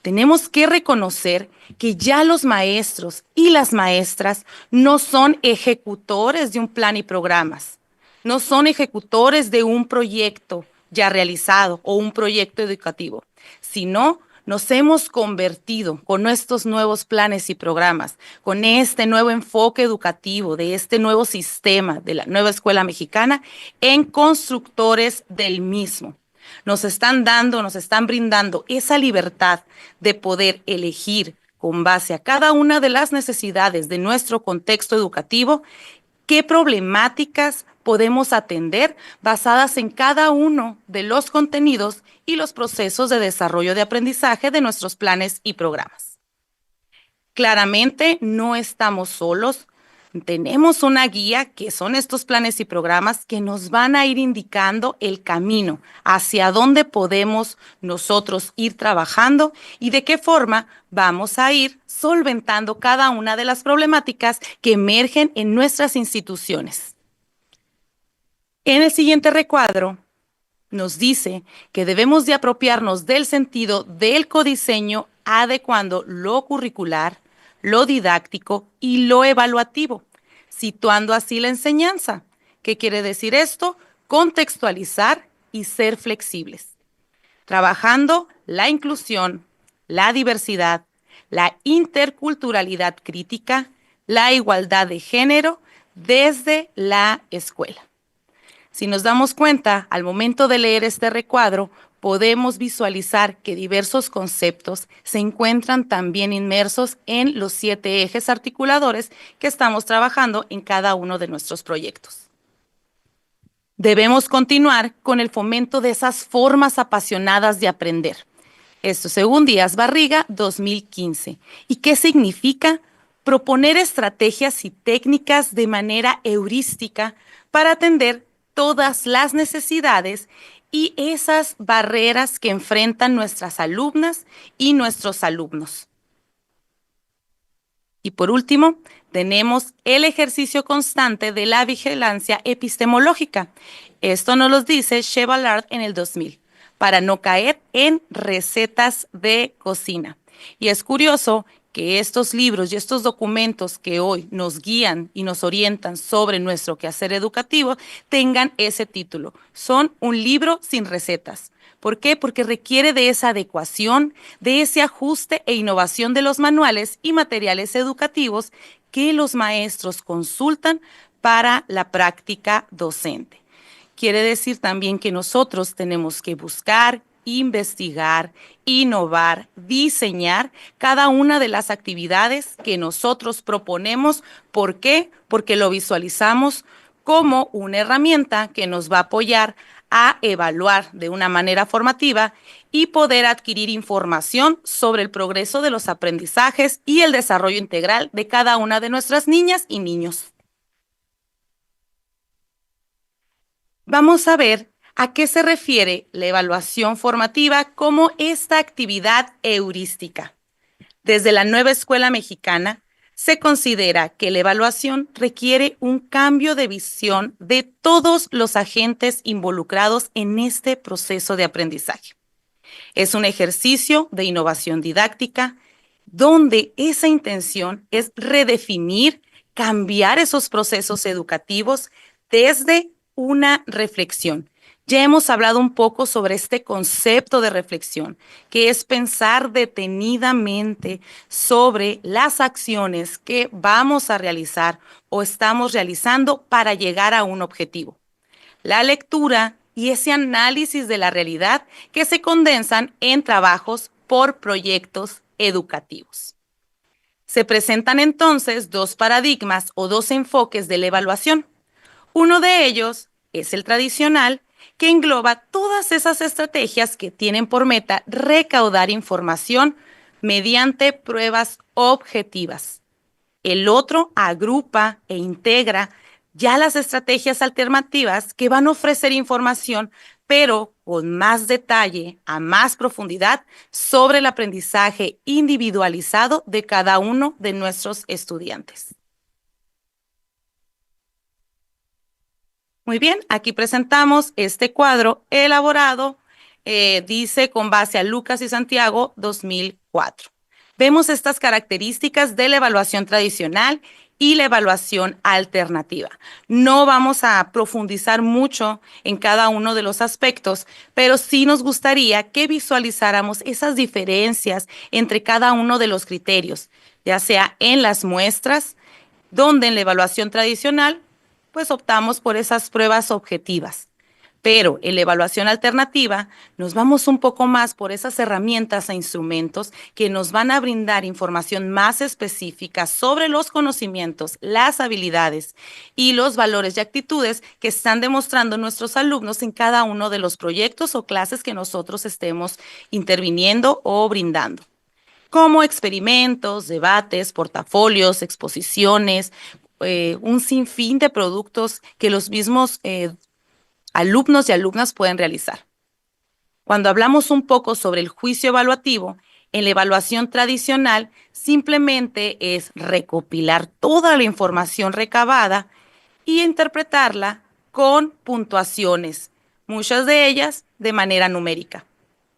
Tenemos que reconocer que ya los maestros y las maestras no son ejecutores de un plan y programas. no son ejecutores de un proyecto ya realizado o un proyecto educativo, sino nos hemos convertido con estos nuevos planes y programas, con este nuevo enfoque educativo de este nuevo sistema de la nueva escuela mexicana, en constructores del mismo. Nos están brindando esa libertad de poder elegir con base a cada una de las necesidades de nuestro contexto educativo qué problemáticas podemos atender basadas en cada uno de los contenidos y los procesos de desarrollo de aprendizaje de nuestros planes y programas. Claramente no estamos solos. Tenemos una guía que son estos planes y programas que nos van a ir indicando el camino hacia dónde podemos nosotros ir trabajando y de qué forma vamos a ir solventando cada una de las problemáticas que emergen en nuestras instituciones. En el siguiente recuadro nos dice que debemos de apropiarnos del sentido del codiseño adecuando lo curricular, lo didáctico y lo evaluativo, situando así la enseñanza. ¿Qué quiere decir esto? Contextualizar y ser flexibles, trabajando la inclusión, la diversidad, la interculturalidad crítica, la igualdad de género desde la escuela. Si nos damos cuenta, al momento de leer este recuadro, podemos visualizar que diversos conceptos se encuentran también inmersos en los 7 ejes articuladores que estamos trabajando en cada uno de nuestros proyectos. Debemos continuar con el fomento de esas formas apasionadas de aprender. Esto según Díaz Barriga, 2015. ¿Y qué significa? Proponer estrategias y técnicas de manera heurística para atender todas las necesidades y esas barreras que enfrentan nuestras alumnas y nuestros alumnos. Y por último, tenemos el ejercicio constante de la vigilancia epistemológica. Esto nos lo dice Chevallard en el 2000, para no caer en recetas de cocina. Y es curioso que estos libros y estos documentos que hoy nos guían y nos orientan sobre nuestro quehacer educativo tengan ese título. Son un libro sin recetas. ¿Por qué? Porque requiere de esa adecuación, de ese ajuste e innovación de los manuales y materiales educativos que los maestros consultan para la práctica docente. Quiere decir también que nosotros tenemos que buscar, investigar, innovar, diseñar cada una de las actividades que nosotros proponemos. ¿Por qué? Porque lo visualizamos como una herramienta que nos va a apoyar a evaluar de una manera formativa y poder adquirir información sobre el progreso de los aprendizajes y el desarrollo integral de cada una de nuestras niñas y niños. Vamos a ver a qué se refiere la evaluación formativa como esta actividad heurística. Desde la nueva escuela mexicana, se considera que la evaluación requiere un cambio de visión de todos los agentes involucrados en este proceso de aprendizaje. Es un ejercicio de innovación didáctica donde esa intención es redefinir, cambiar esos procesos educativos desde una reflexión. Ya hemos hablado un poco sobre este concepto de reflexión, que es pensar detenidamente sobre las acciones que vamos a realizar o estamos realizando para llegar a un objetivo. La lectura y ese análisis de la realidad que se condensan en trabajos por proyectos educativos. Se presentan entonces 2 paradigmas o 2 enfoques de la evaluación. Uno de ellos es el tradicional, que engloba todas esas estrategias que tienen por meta recaudar información mediante pruebas objetivas. El otro agrupa e integra ya las estrategias alternativas que van a ofrecer información, pero con más detalle, a más profundidad, sobre el aprendizaje individualizado de cada uno de nuestros estudiantes. Muy bien, aquí presentamos este cuadro elaborado, dice con base a Lucas y Santiago 2004. Vemos estas características de la evaluación tradicional y la evaluación alternativa. No vamos a profundizar mucho en cada uno de los aspectos, pero sí nos gustaría que visualizáramos esas diferencias entre cada uno de los criterios, ya sea en las muestras, donde en la evaluación tradicional, pues optamos por esas pruebas objetivas. Pero en la evaluación alternativa nos vamos un poco más por esas herramientas e instrumentos que nos van a brindar información más específica sobre los conocimientos, las habilidades y los valores y actitudes que están demostrando nuestros alumnos en cada uno de los proyectos o clases que nosotros estemos interviniendo o brindando, como experimentos, debates, portafolios, exposiciones, un sinfín de productos que los mismos alumnos y alumnas pueden realizar. Cuando hablamos un poco sobre el juicio evaluativo, en la evaluación tradicional simplemente es recopilar toda la información recabada y interpretarla con puntuaciones, muchas de ellas de manera numérica.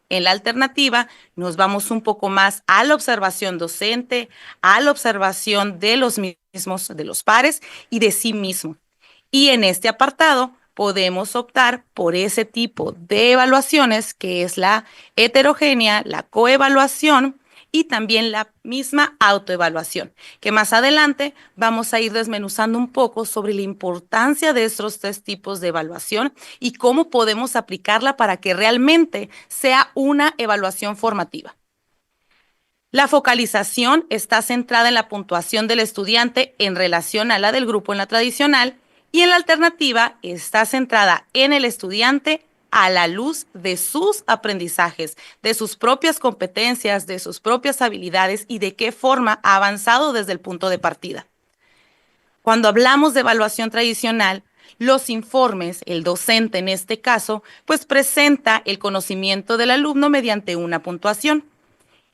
En la alternativa nos vamos un poco más a la observación docente, a la observación de los mismos, de los pares y de sí mismo. Y en este apartado podemos optar por ese tipo de evaluaciones que es la heterogénea, la coevaluación y también la misma autoevaluación, que más adelante vamos a ir desmenuzando un poco sobre la importancia de estos tres tipos de evaluación y cómo podemos aplicarla para que realmente sea una evaluación formativa. La focalización está centrada en la puntuación del estudiante en relación a la del grupo en la tradicional y en la alternativa está centrada en el estudiante a la luz de sus aprendizajes, de sus propias competencias, de sus propias habilidades y de qué forma ha avanzado desde el punto de partida. Cuando hablamos de evaluación tradicional, los informes, el docente en este caso, pues presenta el conocimiento del alumno mediante una puntuación.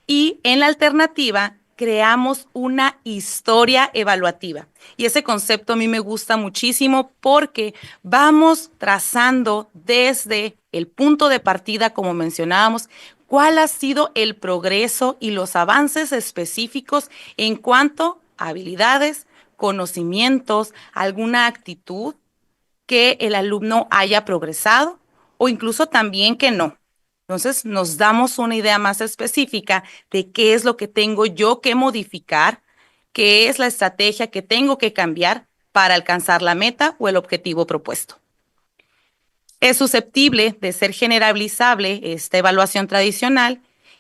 Y en la alternativa creamos una historia evaluativa. Y ese concepto a mí me gusta muchísimo porque vamos trazando desde el punto de partida, como mencionábamos, cuál ha sido el progreso y los avances específicos en cuanto a habilidades, conocimientos, alguna actitud que el alumno haya progresado o incluso también que no. Entonces, nos damos una idea más específica de qué es lo que tengo yo que modificar, qué es la estrategia que tengo que cambiar para alcanzar la meta o el objetivo propuesto. Es susceptible de ser generalizable esta evaluación tradicional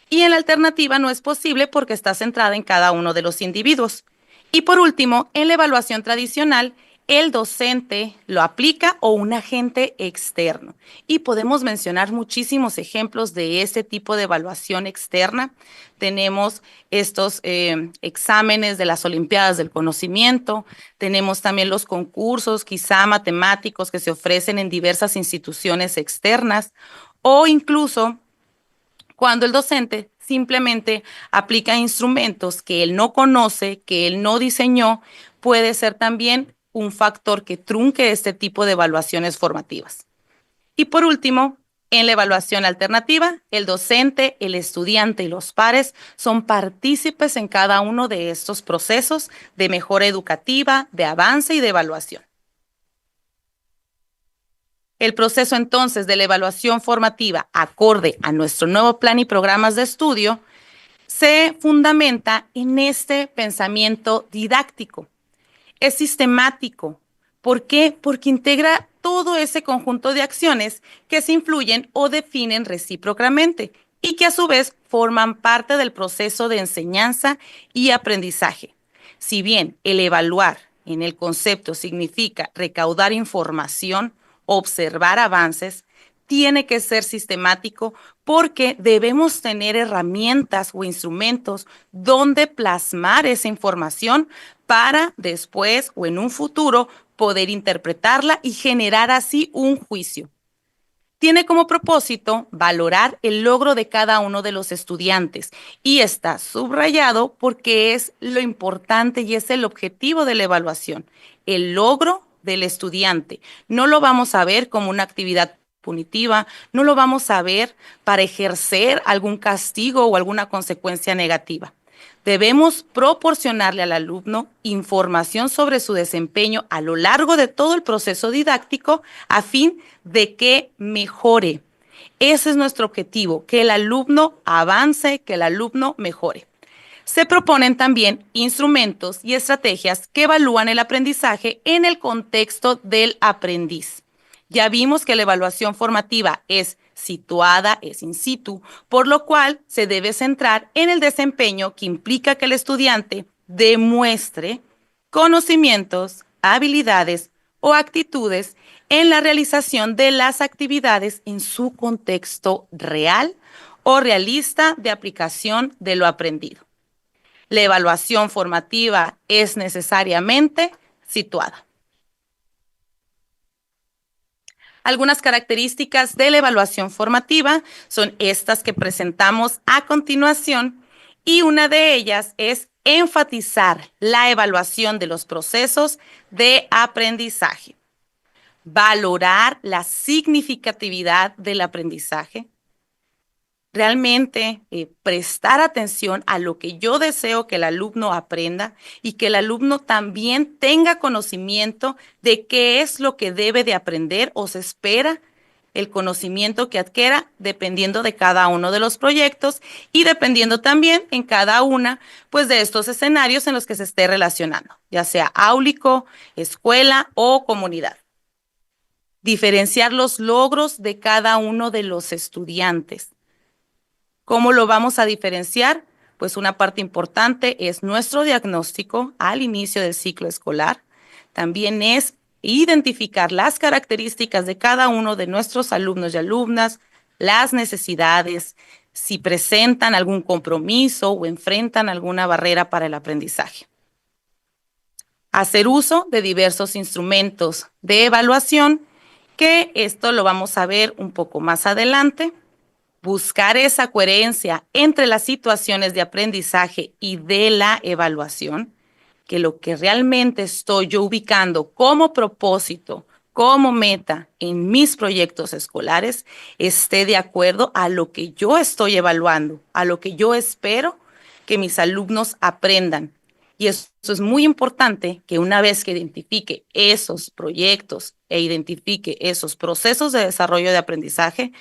y en la alternativa no es posible porque está centrada en cada uno de los individuos. Y por último, en la evaluación tradicional, el docente lo aplica o un agente externo. Y podemos mencionar muchísimos ejemplos de este tipo de evaluación externa. Tenemos estos exámenes de las Olimpiadas del Conocimiento, tenemos también los concursos, quizá matemáticos, que se ofrecen en diversas instituciones externas, o incluso cuando el docente simplemente aplica instrumentos que él no conoce, que él no diseñó, puede ser también un factor que trunque este tipo de evaluaciones formativas. Y por último, en la evaluación alternativa, el docente, el estudiante y los pares son partícipes en cada uno de estos procesos de mejora educativa, de avance y de evaluación. El proceso entonces de la evaluación formativa acorde a nuestro nuevo plan y programas de estudio se fundamenta en este pensamiento didáctico. Es sistemático. ¿Por qué? Porque integra todo ese conjunto de acciones que se influyen o definen recíprocamente y que a su vez forman parte del proceso de enseñanza y aprendizaje. Si bien el evaluar en el concepto significa recaudar información, observar avances, tiene que ser sistemático porque debemos tener herramientas o instrumentos donde plasmar esa información para después o en un futuro poder interpretarla y generar así un juicio. Tiene como propósito valorar el logro de cada uno de los estudiantes y está subrayado porque es lo importante y es el objetivo de la evaluación, el logro del estudiante. No lo vamos a ver como una actividad punitiva, no lo vamos a ver para ejercer algún castigo o alguna consecuencia negativa. Debemos proporcionarle al alumno información sobre su desempeño a lo largo de todo el proceso didáctico a fin de que mejore. Ese es nuestro objetivo, que el alumno avance, que el alumno mejore. Se proponen también instrumentos y estrategias que evalúan el aprendizaje en el contexto del aprendiz. Ya vimos que la evaluación formativa es situada, es in situ, por lo cual se debe centrar en el desempeño que implica que el estudiante demuestre conocimientos, habilidades o actitudes en la realización de las actividades en su contexto real o realista de aplicación de lo aprendido. La evaluación formativa es necesariamente situada. Algunas características de la evaluación formativa son estas que presentamos a continuación y una de ellas es enfatizar la evaluación de los procesos de aprendizaje, valorar la significatividad del aprendizaje, realmente prestar atención a lo que yo deseo que el alumno aprenda y que el alumno también tenga conocimiento de qué es lo que debe de aprender o se espera el conocimiento que adquiera dependiendo de cada uno de los proyectos y dependiendo también en cada una pues de estos escenarios en los que se esté relacionando, ya sea áulico, escuela o comunidad. Diferenciar los logros de cada uno de los estudiantes. ¿Cómo lo vamos a diferenciar? Pues una parte importante es nuestro diagnóstico al inicio del ciclo escolar. También es identificar las características de cada uno de nuestros alumnos y alumnas, las necesidades, si presentan algún compromiso o enfrentan alguna barrera para el aprendizaje. Hacer uso de diversos instrumentos de evaluación, que esto lo vamos a ver un poco más adelante. Buscar esa coherencia entre las situaciones de aprendizaje y de la evaluación, que lo que realmente estoy yo ubicando como propósito, como meta en mis proyectos escolares, esté de acuerdo a lo que yo estoy evaluando, a lo que yo espero que mis alumnos aprendan. Y eso es muy importante, que una vez que identifique esos proyectos e identifique esos procesos de desarrollo de aprendizaje,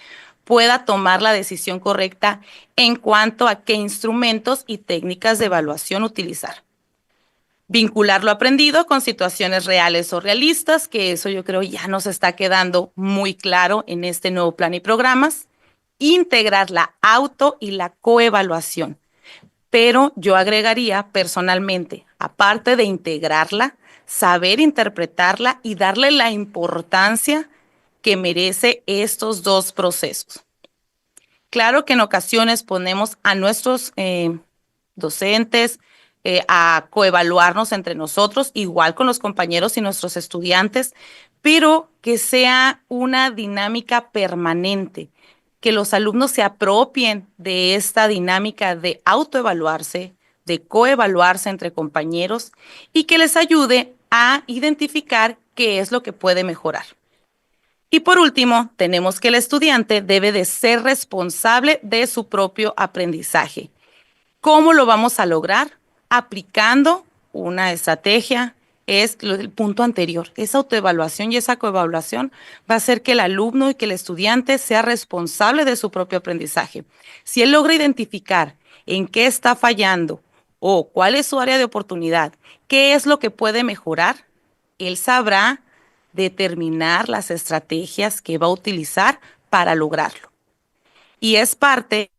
pueda tomar la decisión correcta en cuanto a qué instrumentos y técnicas de evaluación utilizar. Vincular lo aprendido con situaciones reales o realistas, que eso yo creo ya nos está quedando muy claro en este nuevo plan y programas. Integrar la auto y la coevaluación. Pero yo agregaría personalmente, aparte de integrarla, saber interpretarla y darle la importancia que merece estos dos procesos. Claro que en ocasiones ponemos a nuestros docentes a coevaluarnos entre nosotros, igual con los compañeros y nuestros estudiantes, pero que sea una dinámica permanente, que los alumnos se apropien de esta dinámica de autoevaluarse, de coevaluarse entre compañeros y que les ayude a identificar qué es lo que puede mejorar. Y por último, tenemos que el estudiante debe de ser responsable de su propio aprendizaje. ¿Cómo lo vamos a lograr? Aplicando una estrategia, es el punto anterior. Esa autoevaluación y esa coevaluación va a hacer que el alumno y que el estudiante sea responsable de su propio aprendizaje. Si él logra identificar en qué está fallando o cuál es su área de oportunidad, qué es lo que puede mejorar, él sabrá determinar las estrategias que va a utilizar para lograrlo. Y es parte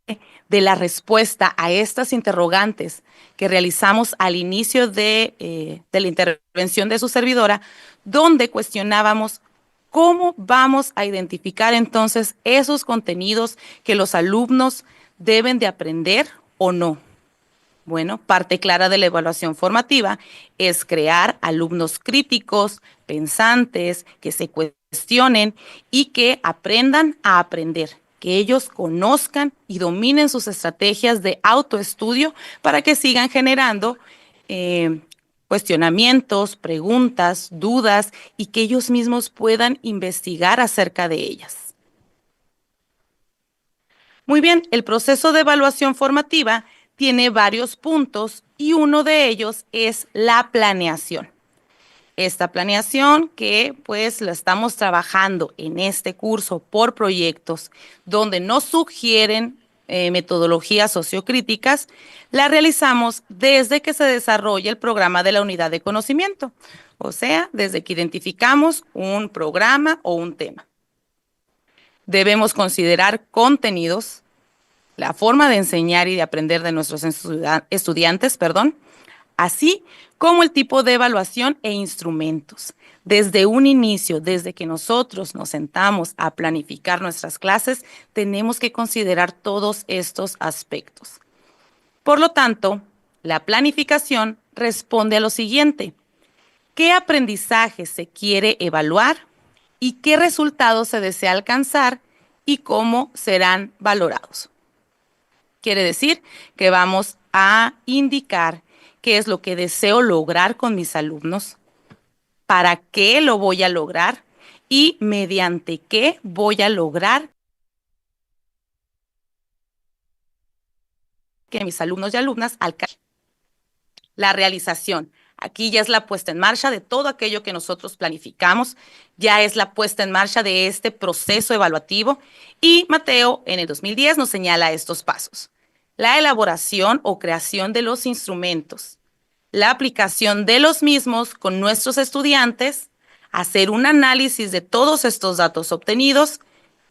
de la respuesta a estas interrogantes que realizamos al inicio de la intervención de su servidora, donde cuestionábamos cómo vamos a identificar entonces esos contenidos que los alumnos deben de aprender o no. Bueno, parte clara de la evaluación formativa es crear alumnos críticos, pensantes, que se cuestionen y que aprendan a aprender, que ellos conozcan y dominen sus estrategias de autoestudio para que sigan generando cuestionamientos, preguntas, dudas y que ellos mismos puedan investigar acerca de ellas. Muy bien, el proceso de evaluación formativa tiene varios puntos y uno de ellos es la planeación. Esta planeación que pues la estamos trabajando en este curso por proyectos donde nos sugieren metodologías sociocríticas, la realizamos desde que se desarrolla el programa de la unidad de conocimiento, o sea, desde que identificamos un programa o un tema. Debemos considerar contenidos, la forma de enseñar y de aprender de nuestros estudiantes, así como el tipo de evaluación e instrumentos. Desde un inicio, desde que nosotros nos sentamos a planificar nuestras clases, tenemos que considerar todos estos aspectos. Por lo tanto, la planificación responde a lo siguiente: ¿qué aprendizaje se quiere evaluar y qué resultados se desea alcanzar y cómo serán valorados? Quiere decir que vamos a indicar qué es lo que deseo lograr con mis alumnos, para qué lo voy a lograr y mediante qué voy a lograr que mis alumnos y alumnas alcancen. La realización. Aquí ya es la puesta en marcha de todo aquello que nosotros planificamos, ya es la puesta en marcha de este proceso evaluativo y Mateo en el 2010 nos señala estos pasos: la elaboración o creación de los instrumentos, la aplicación de los mismos con nuestros estudiantes, hacer un análisis de todos estos datos obtenidos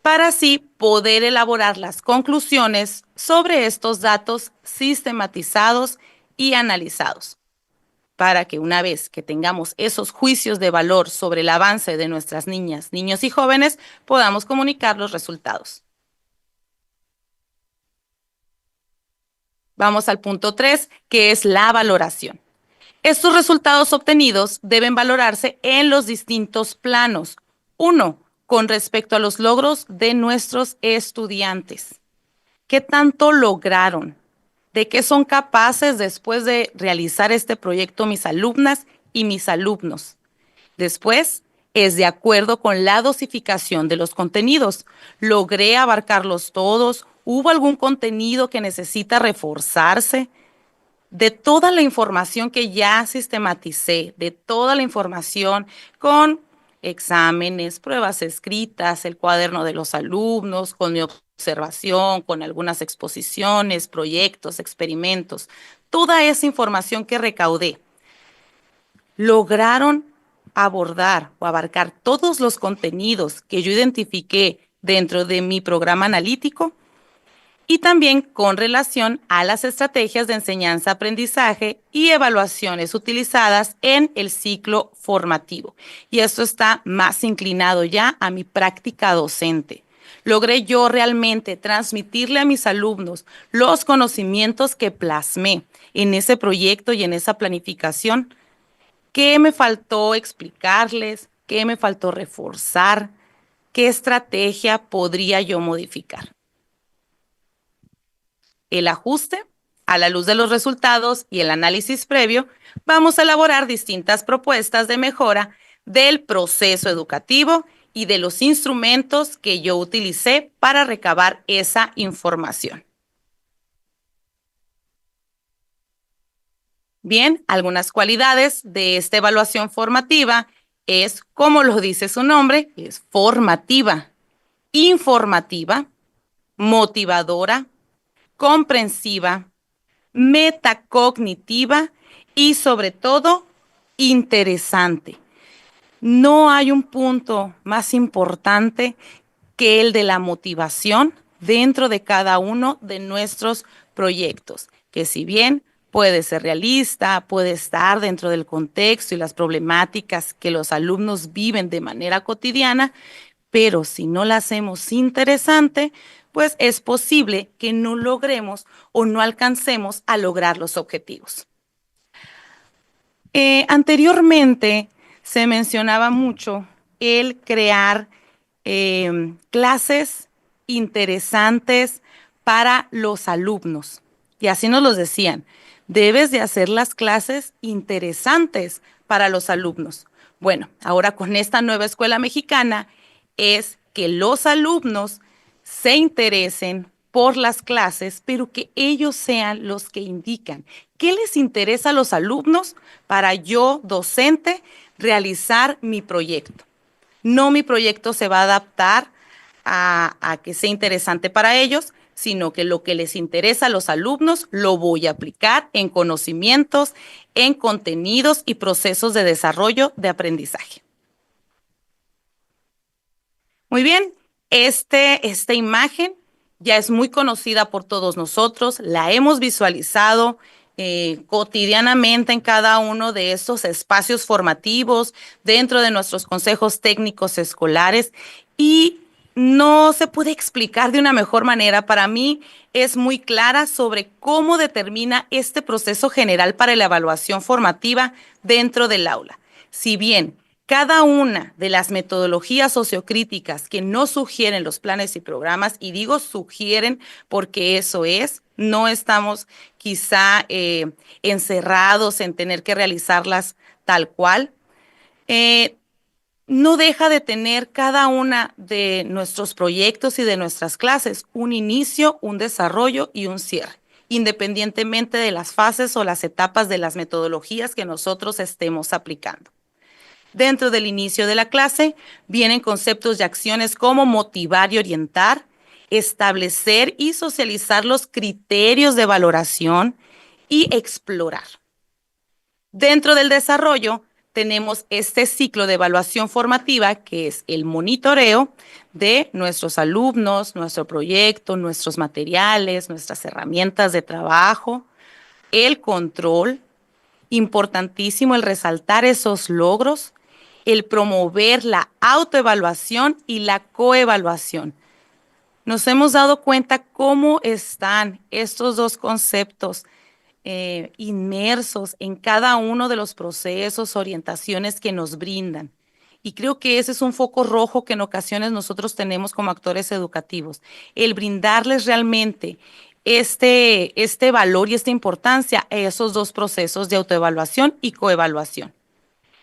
para así poder elaborar las conclusiones sobre estos datos sistematizados y analizados, para que una vez que tengamos esos juicios de valor sobre el avance de nuestras niñas, niños y jóvenes, podamos comunicar los resultados. Vamos al punto 3, que es la valoración. Estos resultados obtenidos deben valorarse en los distintos planos. 1, con respecto a los logros de nuestros estudiantes. ¿Qué tanto lograron? ¿De qué son capaces después de realizar este proyecto mis alumnas y mis alumnos? Después, es de acuerdo con la dosificación de los contenidos. ¿Logré abarcarlos todos? ¿Hubo algún contenido que necesita reforzarse? De toda la información que ya sistematicé, de toda la información con exámenes, pruebas escritas, el cuaderno de los alumnos, con mi observación, con algunas exposiciones, proyectos, experimentos, toda esa información que recaudé, lograron abordar o abarcar todos los contenidos que yo identifiqué dentro de mi programa analítico, y también con relación a las estrategias de enseñanza-aprendizaje y evaluaciones utilizadas en el ciclo formativo. Y esto está más inclinado ya a mi práctica docente. Logré yo realmente transmitirle a mis alumnos los conocimientos que plasmé en ese proyecto y en esa planificación. ¿Qué me faltó explicarles? ¿Qué me faltó reforzar? ¿Qué estrategia podría yo modificar? El ajuste, a la luz de los resultados y el análisis previo, vamos a elaborar distintas propuestas de mejora del proceso educativo y de los instrumentos que yo utilicé para recabar esa información. Bien, algunas cualidades de esta evaluación formativa es, como lo dice su nombre, es formativa, informativa, motivadora, comprensiva, metacognitiva y sobre todo interesante. No hay un punto más importante que el de la motivación dentro de cada uno de nuestros proyectos, que si bien puede ser realista, puede estar dentro del contexto y las problemáticas que los alumnos viven de manera cotidiana, pero si no la hacemos interesante, pues es posible que no logremos o no alcancemos a lograr los objetivos. Anteriormente se mencionaba mucho el crear clases interesantes para los alumnos. Y así nos los decían, debes de hacer las clases interesantes para los alumnos. Bueno, ahora con esta nueva escuela mexicana es que los alumnos se interesen por las clases, pero que ellos sean los que indican qué les interesa a los alumnos para yo, docente, realizar mi proyecto. No mi proyecto se va a adaptar a que sea interesante para ellos, sino que lo que les interesa a los alumnos lo voy a aplicar en conocimientos, en contenidos y procesos de desarrollo de aprendizaje. Muy bien, esta imagen ya es muy conocida por todos nosotros, la hemos visualizado cotidianamente en cada uno de estos espacios formativos, dentro de nuestros consejos técnicos escolares, y no se puede explicar de una mejor manera. Para mí es muy clara sobre cómo determina este proceso general para la evaluación formativa dentro del aula. Si bien cada una de las metodologías sociocríticas que nos sugieren los planes y programas, y digo sugieren porque eso es, no estamos quizá encerrados en tener que realizarlas tal cual, no deja de tener cada una de nuestros proyectos y de nuestras clases un inicio, un desarrollo y un cierre, independientemente de las fases o las etapas de las metodologías que nosotros estemos aplicando. Dentro del inicio de la clase vienen conceptos y acciones como motivar y orientar, establecer y socializar los criterios de valoración y explorar. Dentro del desarrollo tenemos este ciclo de evaluación formativa, que es el monitoreo de nuestros alumnos, nuestro proyecto, nuestros materiales, nuestras herramientas de trabajo, el control, importantísimo el resaltar esos logros, el promover la autoevaluación y la coevaluación. Nos hemos dado cuenta cómo están estos dos conceptos inmersos en cada uno de los procesos, orientaciones que nos brindan. Y creo que ese es un foco rojo que en ocasiones nosotros tenemos como actores educativos, el brindarles realmente este valor y esta importancia a esos dos procesos de autoevaluación y coevaluación.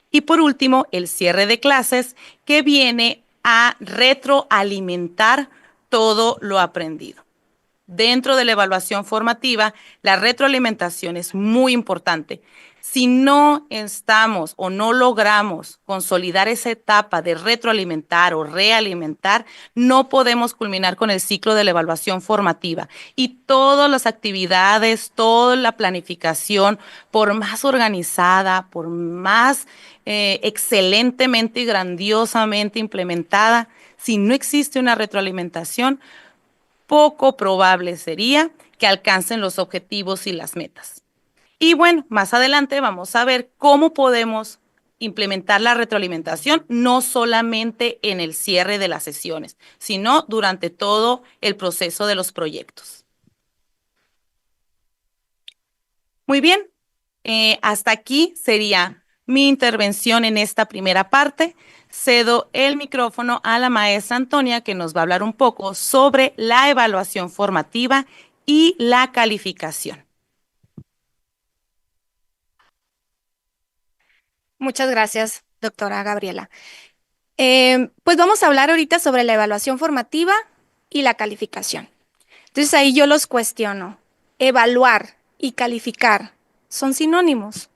Y por último, el cierre de clases, que viene a retroalimentar todo lo aprendido. Dentro de la evaluación formativa, la retroalimentación es muy importante. Si no estamos o no logramos consolidar esa etapa de retroalimentar o realimentar, no podemos culminar con el ciclo de la evaluación formativa. Y todas las actividades, toda la planificación, por más organizada, por más excelentemente y grandiosamente implementada, si no existe una retroalimentación, poco probable sería que alcancen los objetivos y las metas. Y bueno, más adelante vamos a ver cómo podemos implementar la retroalimentación, no solamente en el cierre de las sesiones, sino durante todo el proceso de los proyectos. Muy bien, hasta aquí sería mi intervención en esta primera parte. Cedo el micrófono a la maestra Antonia, que nos va a hablar un poco sobre la evaluación formativa y la calificación. Muchas gracias, doctora Gabriela. Pues vamos a hablar ahorita sobre la evaluación formativa y la calificación. Entonces ahí yo los cuestiono. Evaluar y calificar son sinónimos.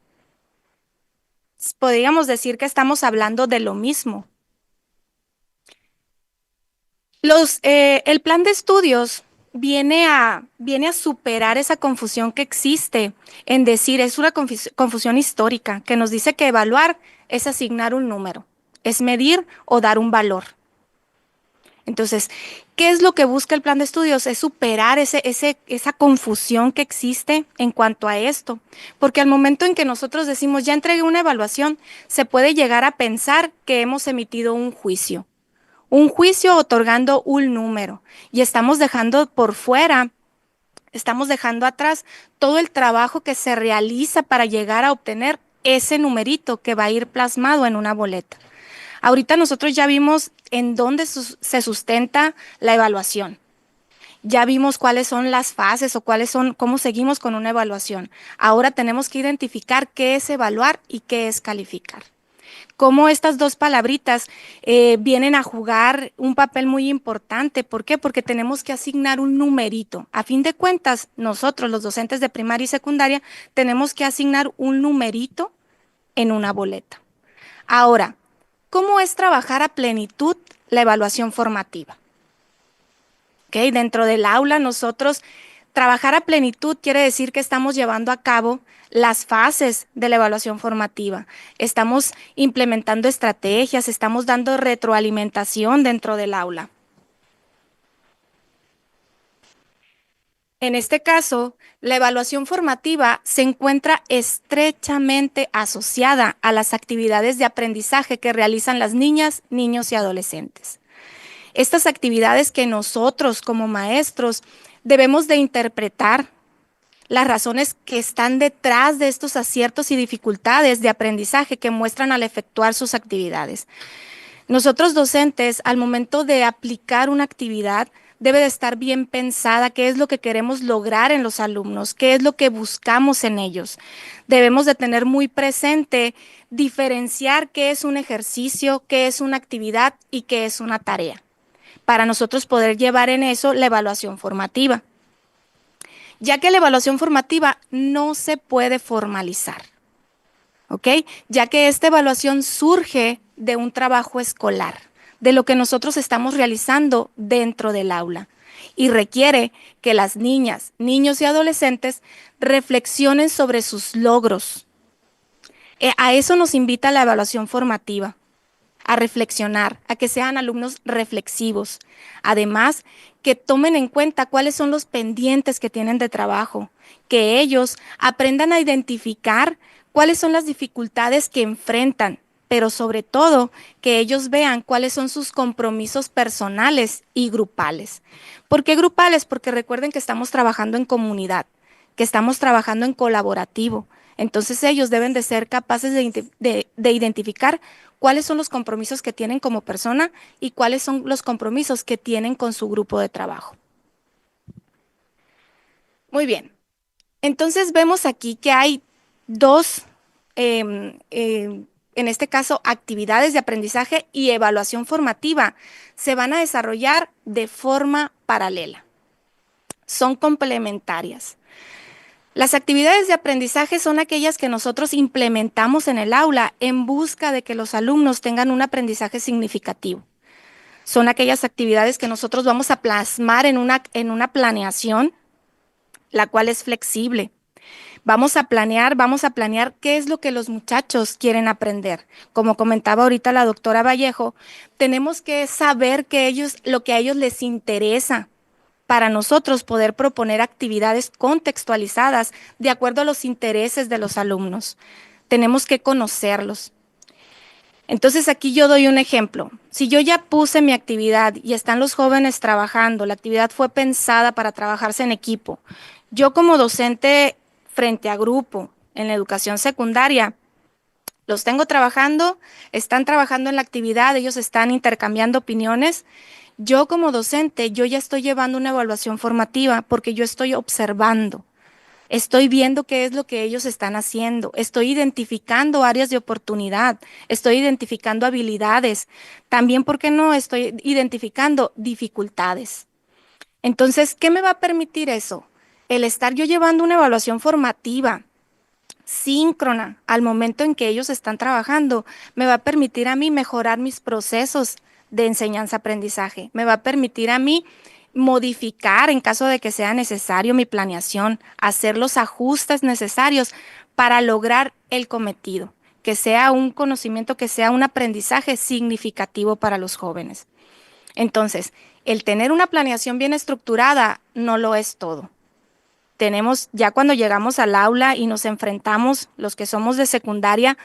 Podríamos decir que estamos hablando de lo mismo. El plan de estudios viene a superar esa confusión que existe en decir, es una confusión histórica que nos dice que evaluar es asignar un número, es medir o dar un valor. Entonces, ¿qué es lo que busca el plan de estudios? Es superar esa confusión que existe en cuanto a esto. Porque al momento en que nosotros decimos, ya entregué una evaluación, se puede llegar a pensar que hemos emitido un juicio. Un juicio otorgando un número. Y estamos dejando por fuera, estamos dejando atrás todo el trabajo que se realiza para llegar a obtener ese numerito que va a ir plasmado en una boleta. Ahorita nosotros ya vimos en dónde se sustenta la evaluación. Ya vimos cuáles son las fases o cómo seguimos con una evaluación. Ahora tenemos que identificar qué es evaluar y qué es calificar. cómo estas dos palabritas vienen a jugar un papel muy importante. ¿Por qué? Porque tenemos que asignar un numerito. A fin de cuentas, nosotros, los docentes de primaria y secundaria, tenemos que asignar un numerito en una boleta. Ahora, ¿cómo es trabajar a plenitud la evaluación formativa? ¿Okay? Dentro del aula, nosotros trabajar a plenitud quiere decir que estamos llevando a cabo las fases de la evaluación formativa. Estamos implementando estrategias, estamos dando retroalimentación dentro del aula. En este caso, la evaluación formativa se encuentra estrechamente asociada a las actividades de aprendizaje que realizan las niñas, niños y adolescentes. Estas actividades que nosotros como maestros debemos de interpretar las razones que están detrás de estos aciertos y dificultades de aprendizaje que muestran al efectuar sus actividades. Nosotros docentes, al momento de aplicar una actividad, debe de estar bien pensada qué es lo que queremos lograr en los alumnos, qué es lo que buscamos en ellos. Debemos de tener muy presente diferenciar qué es un ejercicio, qué es una actividad y qué es una tarea, para nosotros poder llevar en eso la evaluación formativa, ya que la evaluación formativa no se puede formalizar, ¿ok? Ya que esta evaluación surge de un trabajo escolar, de lo que nosotros estamos realizando dentro del aula, y requiere que las niñas, niños y adolescentes reflexionen sobre sus logros. A eso nos invita la evaluación formativa, a reflexionar, a que sean alumnos reflexivos. Además, que tomen en cuenta cuáles son los pendientes que tienen de trabajo, que ellos aprendan a identificar cuáles son las dificultades que enfrentan, pero sobre todo que ellos vean cuáles son sus compromisos personales y grupales. ¿Por qué grupales? Porque recuerden que estamos trabajando en comunidad, que estamos trabajando en colaborativo. Entonces ellos deben de ser capaces de identificar cuáles son los compromisos que tienen como persona y cuáles son los compromisos que tienen con su grupo de trabajo. Muy bien. Entonces vemos aquí que hay dos, en este caso, actividades de aprendizaje y evaluación formativa. Se van a desarrollar de forma paralela. Son complementarias. Las actividades de aprendizaje son aquellas que nosotros implementamos en el aula en busca de que los alumnos tengan un aprendizaje significativo. Son aquellas actividades que nosotros vamos a plasmar en una planeación, la cual es flexible. Vamos a planear qué es lo que los muchachos quieren aprender. Como comentaba ahorita la doctora Vallejo, tenemos que saber lo que a ellos les interesa, para nosotros poder proponer actividades contextualizadas de acuerdo a los intereses de los alumnos. Tenemos que conocerlos. Entonces aquí yo doy un ejemplo. Si yo ya puse mi actividad y están los jóvenes trabajando, la actividad fue pensada para trabajarse en equipo. Yo como docente frente a grupo en la educación secundaria, los tengo trabajando, están trabajando en la actividad, ellos están intercambiando opiniones. Yo como docente, yo ya estoy llevando una evaluación formativa porque yo estoy observando, estoy viendo qué es lo que ellos están haciendo, estoy identificando áreas de oportunidad, estoy identificando habilidades, también, ¿por qué no? Estoy identificando dificultades. Entonces, ¿qué me va a permitir eso? El estar yo llevando una evaluación formativa síncrona al momento en que ellos están trabajando, me va a permitir a mí mejorar mis procesos de enseñanza-aprendizaje. Me va a permitir a mí modificar, en caso de que sea necesario, mi planeación, hacer los ajustes necesarios para lograr el cometido, que sea un conocimiento, que sea un aprendizaje significativo para los jóvenes. Entonces, el tener una planeación bien estructurada no lo es todo. Tenemos, ya cuando llegamos al aula y nos enfrentamos, los que somos de secundaria,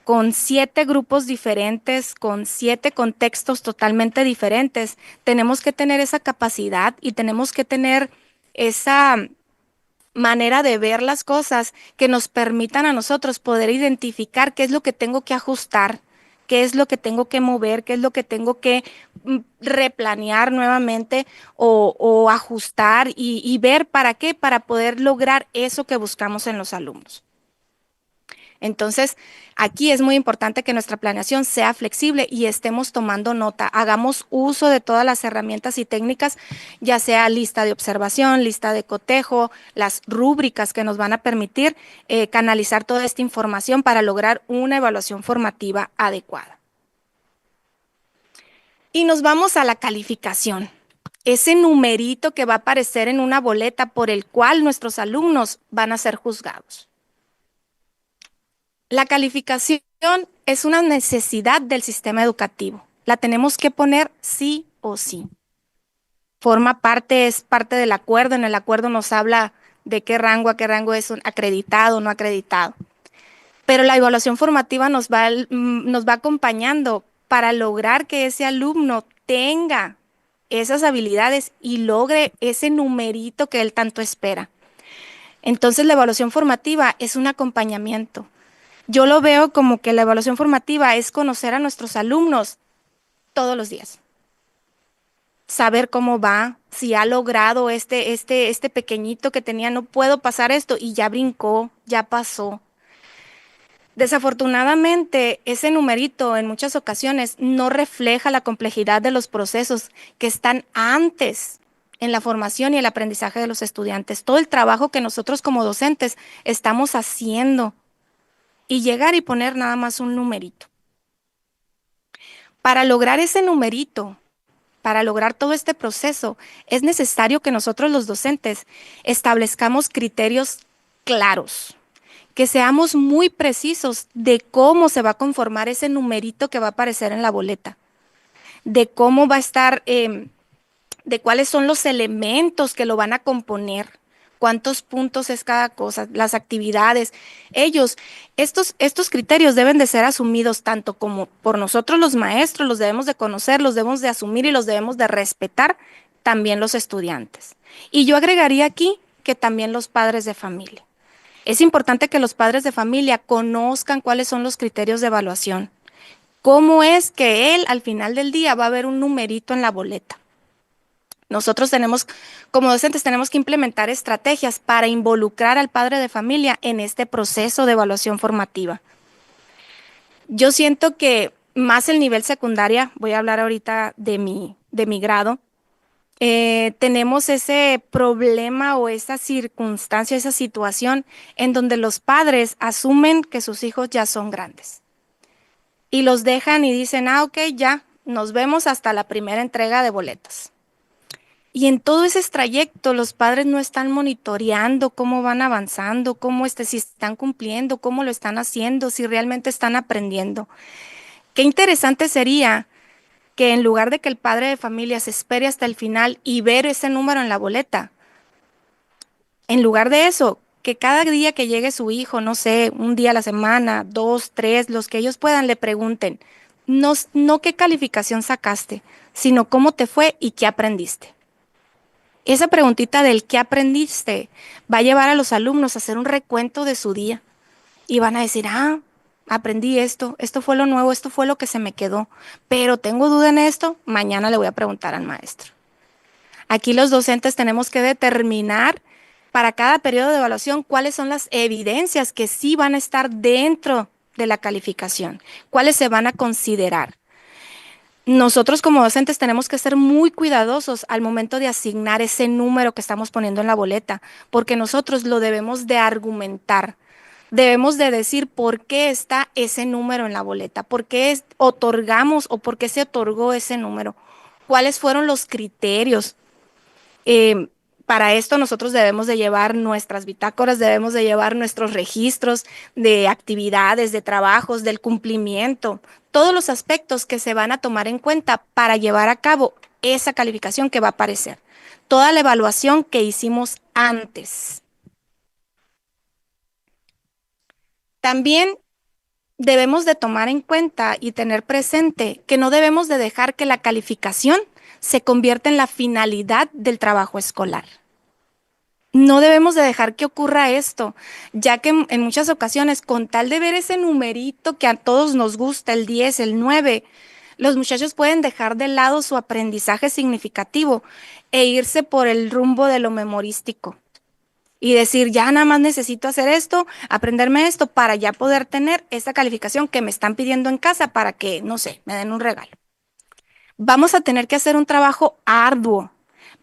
con 7 grupos diferentes, con 7 contextos totalmente diferentes, tenemos que tener esa capacidad y tenemos que tener esa manera de ver las cosas que nos permitan a nosotros poder identificar qué es lo que tengo que ajustar, qué es lo que tengo que mover, qué es lo que tengo que replanear nuevamente o ajustar y ver para qué, para poder lograr eso que buscamos en los alumnos. Entonces, aquí es muy importante que nuestra planeación sea flexible y estemos tomando nota. Hagamos uso de todas las herramientas y técnicas, ya sea lista de observación, lista de cotejo, las rúbricas que nos van a permitir canalizar toda esta información para lograr una evaluación formativa adecuada. Y nos vamos a la calificación. Ese numerito que va a aparecer en una boleta por el cual nuestros alumnos van a ser juzgados. La calificación es una necesidad del sistema educativo. La tenemos que poner sí o sí. Es parte del acuerdo. En el acuerdo nos habla de qué rango a qué rango es un acreditado o no acreditado. Pero la evaluación formativa nos va acompañando para lograr que ese alumno tenga esas habilidades y logre ese numerito que él tanto espera. Entonces, la evaluación formativa es un acompañamiento. Yo lo veo como que la evaluación formativa es conocer a nuestros alumnos todos los días. Saber cómo va, si ha logrado este pequeñito que tenía, no puedo pasar esto, y ya brincó, ya pasó. Desafortunadamente, ese numerito en muchas ocasiones no refleja la complejidad de los procesos que están antes en la formación y el aprendizaje de los estudiantes. Todo el trabajo que nosotros como docentes estamos haciendo y llegar y poner nada más un numerito. Para lograr ese numerito, para lograr todo este proceso, es necesario que nosotros los docentes establezcamos criterios claros, que seamos muy precisos de cómo se va a conformar ese numerito que va a aparecer en la boleta, de cómo va a estar, de cuáles son los elementos que lo van a componer, cuántos puntos es cada cosa, las actividades. Estos criterios deben de ser asumidos tanto como por nosotros los maestros, los debemos de conocer, los debemos de asumir y los debemos de respetar también los estudiantes. Y yo agregaría aquí que también los padres de familia. Es importante que los padres de familia conozcan cuáles son los criterios de evaluación. Cómo es que él al final del día va a ver un numerito en la boleta. Nosotros como docentes, tenemos que implementar estrategias para involucrar al padre de familia en este proceso de evaluación formativa. Yo siento que más el nivel secundaria, voy a hablar ahorita de mi grado, tenemos ese problema o esa circunstancia, esa situación en donde los padres asumen que sus hijos ya son grandes y los dejan y dicen, ok, ya, nos vemos hasta la primera entrega de boletas. Y en todo ese trayecto los padres no están monitoreando cómo van avanzando, si están cumpliendo, cómo lo están haciendo, si realmente están aprendiendo. Qué interesante sería que en lugar de que el padre de familia se espere hasta el final y ver ese número en la boleta, en lugar de eso, que cada día que llegue su hijo, no sé, un día a la semana, 2, 3, los que ellos puedan, le pregunten, no qué calificación sacaste, sino cómo te fue y qué aprendiste. Esa preguntita del qué aprendiste va a llevar a los alumnos a hacer un recuento de su día y van a decir, aprendí esto fue lo nuevo, esto fue lo que se me quedó, pero tengo duda en esto, mañana le voy a preguntar al maestro. Aquí los docentes tenemos que determinar para cada periodo de evaluación cuáles son las evidencias que sí van a estar dentro de la calificación, cuáles se van a considerar. Nosotros como docentes tenemos que ser muy cuidadosos al momento de asignar ese número que estamos poniendo en la boleta, porque nosotros lo debemos de argumentar. Debemos de decir por qué está ese número en la boleta, por qué otorgamos o por qué se otorgó ese número, cuáles fueron los criterios. Para esto nosotros debemos de llevar nuestras bitácoras, debemos de llevar nuestros registros de actividades, de trabajos, del cumplimiento, todos los aspectos que se van a tomar en cuenta para llevar a cabo esa calificación que va a aparecer. Toda la evaluación que hicimos antes. También debemos de tomar en cuenta y tener presente que no debemos de dejar que la calificación se convierta en la finalidad del trabajo escolar. No debemos de dejar que ocurra esto, ya que en muchas ocasiones, con tal de ver ese numerito que a todos nos gusta, el 10, el 9, los muchachos pueden dejar de lado su aprendizaje significativo e irse por el rumbo de lo memorístico. y decir, ya nada más necesito hacer esto, aprenderme esto para ya poder tener esta calificación que me están pidiendo en casa para que, no sé, me den un regalo. Vamos a tener que hacer un trabajo arduo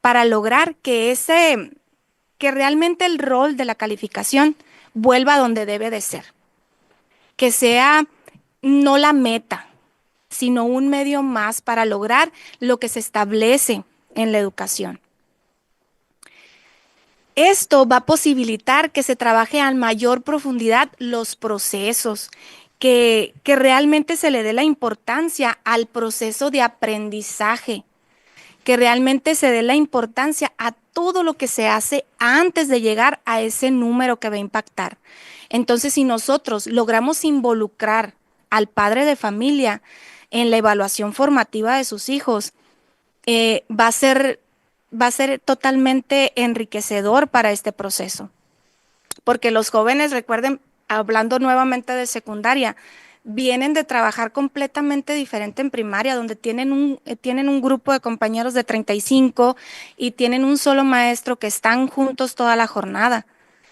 para lograr que realmente el rol de la calificación vuelva a donde debe de ser, que sea no la meta, sino un medio más para lograr lo que se establece en la educación. Esto va a posibilitar que se trabaje a mayor profundidad los procesos, que realmente se le dé la importancia al proceso de aprendizaje, que realmente se dé la importancia a todo lo que se hace antes de llegar a ese número que va a impactar. Entonces, si nosotros logramos involucrar al padre de familia en la evaluación formativa de sus hijos, va a ser totalmente enriquecedor para este proceso. Porque los jóvenes, recuerden, hablando nuevamente de secundaria, vienen de trabajar completamente diferente en primaria, donde tienen un grupo de compañeros de 35 y tienen un solo maestro que están juntos toda la jornada.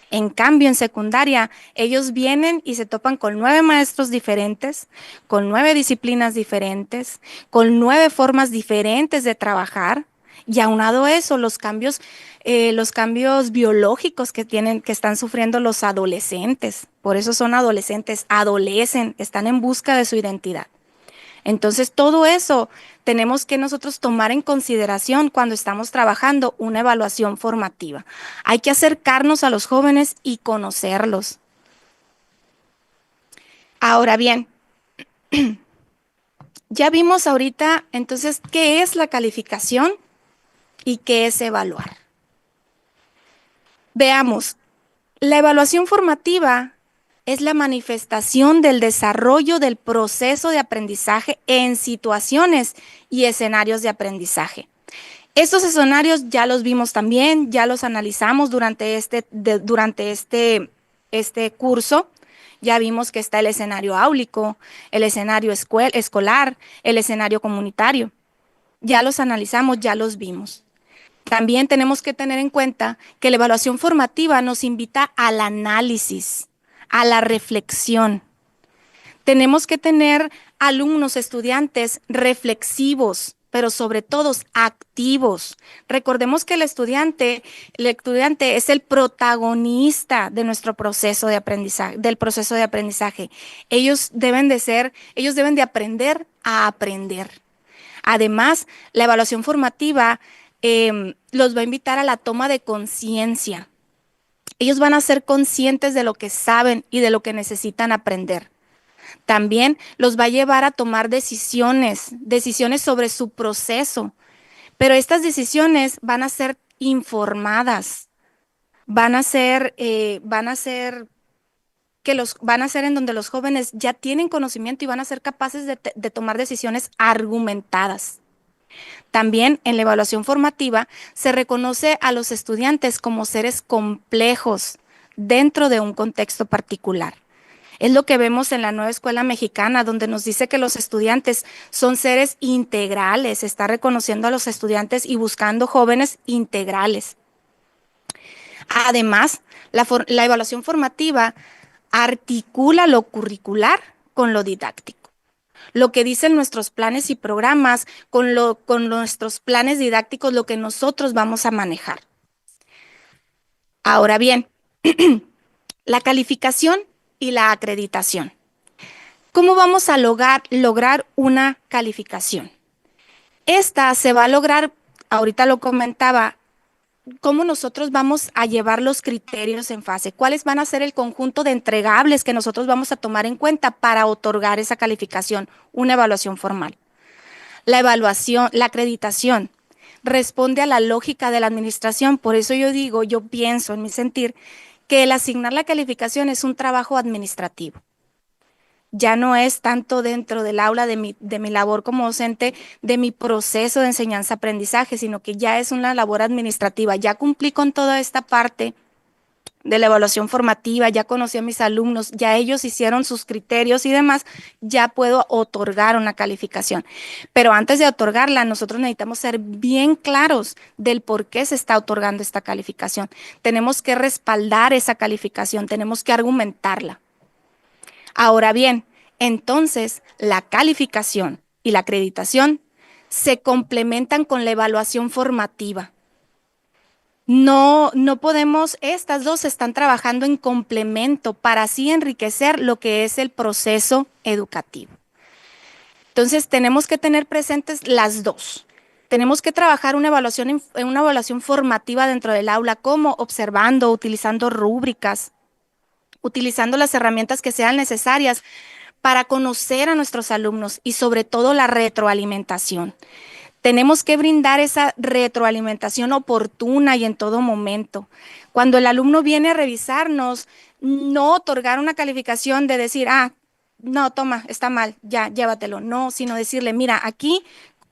En cambio, en secundaria, ellos vienen y se topan con 9 maestros diferentes, con 9 disciplinas diferentes, con 9 formas diferentes de trabajar. Y aunado a eso, los cambios biológicos que están sufriendo los adolescentes. Por eso son adolescentes, adolecen, están en busca de su identidad. Entonces, todo eso tenemos que nosotros tomar en consideración cuando estamos trabajando una evaluación formativa. Hay que acercarnos a los jóvenes y conocerlos. Ahora bien, ya vimos ahorita, entonces, qué es la calificación y qué es evaluar. Veamos, la evaluación formativa es la manifestación del desarrollo del proceso de aprendizaje en situaciones y escenarios de aprendizaje. Estos escenarios ya los vimos también, ya los analizamos durante este curso. Ya vimos que está el escenario áulico, el escenario escolar, el escenario comunitario. Ya los analizamos, ya los vimos. También tenemos que tener en cuenta que la evaluación formativa nos invita al análisis, a la reflexión. Tenemos que tener alumnos, estudiantes reflexivos, pero sobre todo activos. Recordemos que el estudiante es el protagonista de nuestro proceso de aprendizaje, del proceso de aprendizaje. Ellos deben de aprender a aprender. Además, la evaluación formativa los va a invitar a la toma de conciencia. Ellos van a ser conscientes de lo que saben y de lo que necesitan aprender. También los va a llevar a tomar decisiones sobre su proceso. Pero estas decisiones van a ser informadas, van a ser en donde los jóvenes ya tienen conocimiento y van a ser capaces de tomar decisiones argumentadas. También en la evaluación formativa se reconoce a los estudiantes como seres complejos dentro de un contexto particular. Es lo que vemos en la nueva escuela mexicana, donde nos dice que los estudiantes son seres integrales, está reconociendo a los estudiantes y buscando jóvenes integrales. Además, la evaluación formativa articula lo curricular con lo didáctico. Lo que dicen nuestros planes y programas con nuestros planes didácticos, lo que nosotros vamos a manejar. Ahora bien, la calificación y la acreditación. ¿Cómo vamos a lograr una calificación? Esta se va a lograr, ahorita lo comentaba, cómo nosotros vamos a llevar los criterios en fase, cuáles van a ser el conjunto de entregables que nosotros vamos a tomar en cuenta para otorgar esa calificación, una evaluación formal. La acreditación responde a la lógica de la administración, por eso yo pienso en mi sentir que el asignar la calificación es un trabajo administrativo. Ya no es tanto dentro del aula de mi labor como docente, de mi proceso de enseñanza-aprendizaje, sino que ya es una labor administrativa. Ya cumplí con toda esta parte de la evaluación formativa, ya conocí a mis alumnos, ya ellos hicieron sus criterios y demás, ya puedo otorgar una calificación. Pero antes de otorgarla, nosotros necesitamos ser bien claros del por qué se está otorgando esta calificación. Tenemos que respaldar esa calificación, tenemos que argumentarla. Ahora bien, entonces la calificación y la acreditación se complementan con la evaluación formativa. No podemos, estas dos están trabajando en complemento para así enriquecer lo que es el proceso educativo. Entonces, tenemos que tener presentes las dos. Tenemos que trabajar una evaluación formativa dentro del aula, como observando, utilizando rúbricas, utilizando las herramientas que sean necesarias para conocer a nuestros alumnos y sobre todo la retroalimentación. Tenemos que brindar esa retroalimentación oportuna y en todo momento. Cuando el alumno viene a revisarnos, no otorgar una calificación de decir, no, toma, está mal, ya, llévatelo. No, sino decirle, mira, aquí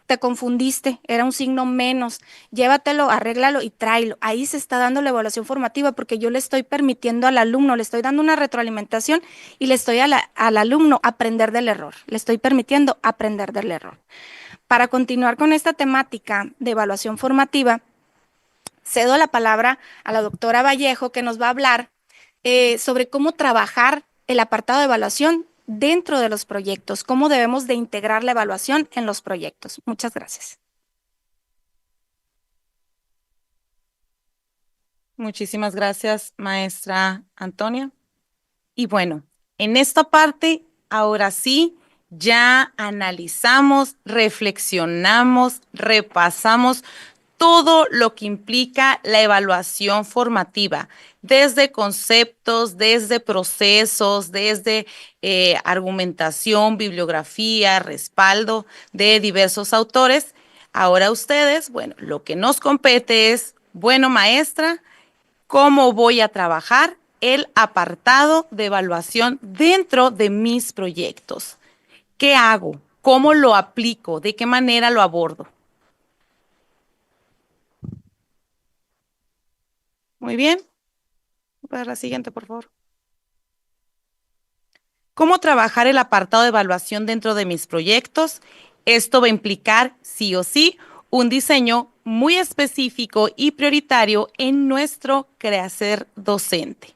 te confundiste, era un signo menos, llévatelo, arréglalo y tráelo. Ahí se está dando la evaluación formativa porque yo le estoy permitiendo al alumno, le estoy dando una retroalimentación y le estoy al alumno aprender del error, le estoy permitiendo aprender del error. Para continuar con esta temática de evaluación formativa, cedo la palabra a la doctora Vallejo, que nos va a hablar sobre cómo trabajar el apartado de evaluación dentro de los proyectos, cómo debemos de integrar la evaluación en los proyectos. Muchas gracias. Muchísimas gracias, maestra Antonia. Y bueno, en esta parte, ahora sí, ya analizamos, reflexionamos, repasamos todo lo que implica la evaluación formativa, desde conceptos, desde procesos, desde argumentación, bibliografía, respaldo de diversos autores. Ahora ustedes, bueno, lo que nos compete es, bueno, maestra, ¿cómo voy a trabajar el apartado de evaluación dentro de mis proyectos? ¿Qué hago? ¿Cómo lo aplico? ¿De qué manera lo abordo? Muy bien. Para la siguiente, por favor. ¿Cómo trabajar el apartado de evaluación dentro de mis proyectos? Esto va a implicar, sí o sí, un diseño muy específico y prioritario en nuestro quehacer docente.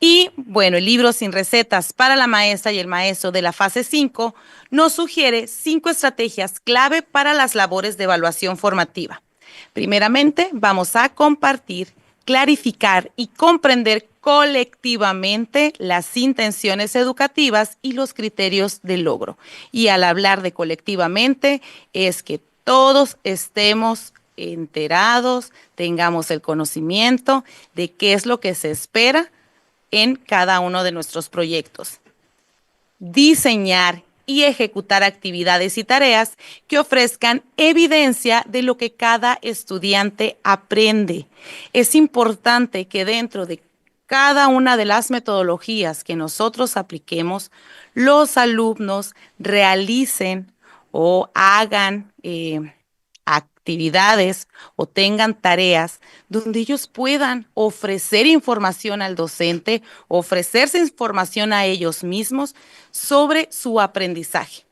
Y bueno, el libro Sin Recetas para la maestra y el maestro de la fase 5 nos sugiere 5 estrategias clave para las labores de evaluación formativa. Primeramente, vamos a compartir, clarificar y comprender colectivamente las intenciones educativas y los criterios de logro. Y al hablar de colectivamente, es que todos estemos enterados, tengamos el conocimiento de qué es lo que se espera en cada uno de nuestros proyectos. Diseñar y ejecutar actividades y tareas que ofrezcan evidencia de lo que cada estudiante aprende. Es importante que dentro de cada una de las metodologías que nosotros apliquemos, los alumnos realicen o hagan actividades o tengan tareas donde ellos puedan ofrecer información al docente, ofrecerse información a ellos mismos sobre su aprendizaje.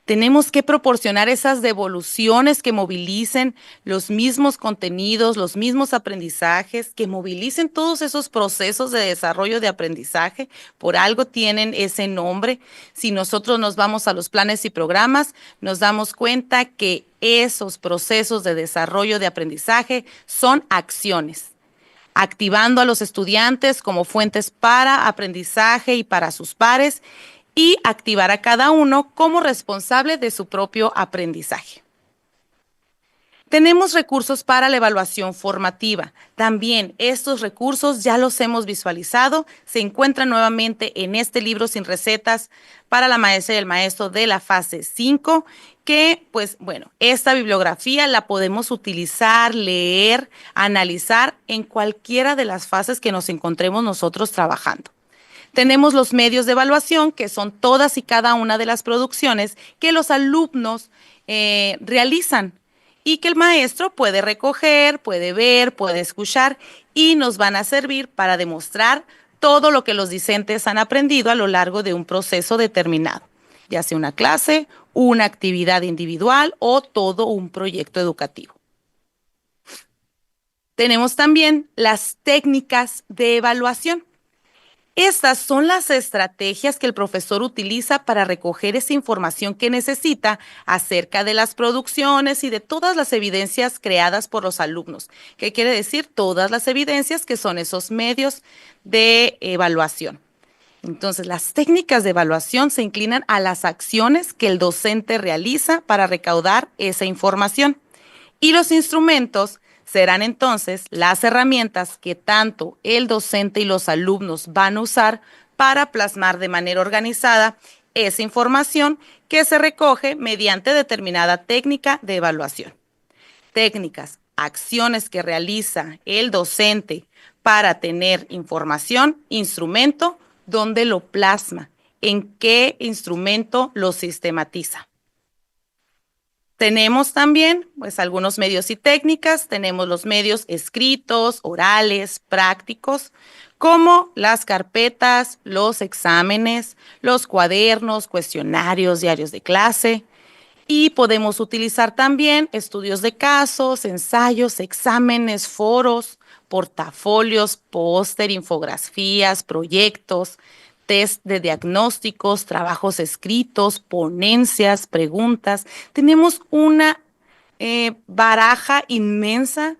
Tenemos que proporcionar esas devoluciones que movilicen los mismos contenidos, los mismos aprendizajes, que movilicen todos esos procesos de desarrollo de aprendizaje. Por algo tienen ese nombre. Si nosotros nos vamos a los planes y programas, nos damos cuenta que esos procesos de desarrollo de aprendizaje son acciones, activando a los estudiantes como fuentes para aprendizaje y para sus pares, y activar a cada uno como responsable de su propio aprendizaje. Tenemos recursos para la evaluación formativa. También estos recursos ya los hemos visualizado, se encuentran nuevamente en este libro Sin Recetas para la maestra y el maestro de la fase 5, que pues bueno, esta bibliografía la podemos utilizar, leer, analizar en cualquiera de las fases que nos encontremos nosotros trabajando. Tenemos los medios de evaluación, que son todas y cada una de las producciones que los alumnos realizan. y que el maestro puede recoger, puede ver, puede escuchar y nos van a servir para demostrar todo lo que los discentes han aprendido a lo largo de un proceso determinado, ya sea una clase, una actividad individual o todo un proyecto educativo. Tenemos también las técnicas de evaluación. Estas son las estrategias que el profesor utiliza para recoger esa información que necesita acerca de las producciones y de todas las evidencias creadas por los alumnos. ¿Qué quiere decir? Todas las evidencias que son esos medios de evaluación. Entonces, las técnicas de evaluación se inclinan a las acciones que el docente realiza para recaudar esa información. Y los instrumentos serán entonces las herramientas que tanto el docente y los alumnos van a usar para plasmar de manera organizada esa información que se recoge mediante determinada técnica de evaluación. Técnicas, acciones que realiza el docente para tener información, instrumento, ¿dónde lo plasma? ¿En qué instrumento lo sistematiza? Tenemos también pues algunos medios y técnicas, tenemos los medios escritos, orales, prácticos, como las carpetas, los exámenes, los cuadernos, cuestionarios, diarios de clase, y podemos utilizar también estudios de casos, ensayos, exámenes, foros, portafolios, póster, infografías, proyectos, test de diagnósticos, trabajos escritos, ponencias, preguntas. Tenemos una baraja inmensa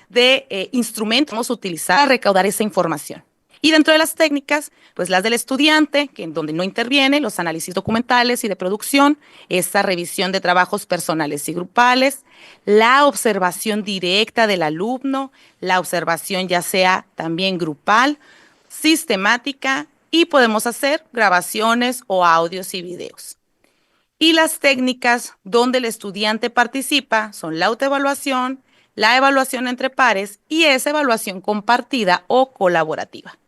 de instrumentos que vamos a utilizar para recaudar esa información. Y dentro de las técnicas, pues las del estudiante, que en donde no interviene, los análisis documentales y de producción, esta revisión de trabajos personales y grupales, la observación directa del alumno, la observación ya sea también grupal, sistemática, y podemos hacer grabaciones o audios y videos. Y las técnicas donde el estudiante participa son la autoevaluación, la evaluación entre pares y esa evaluación compartida o colaborativa.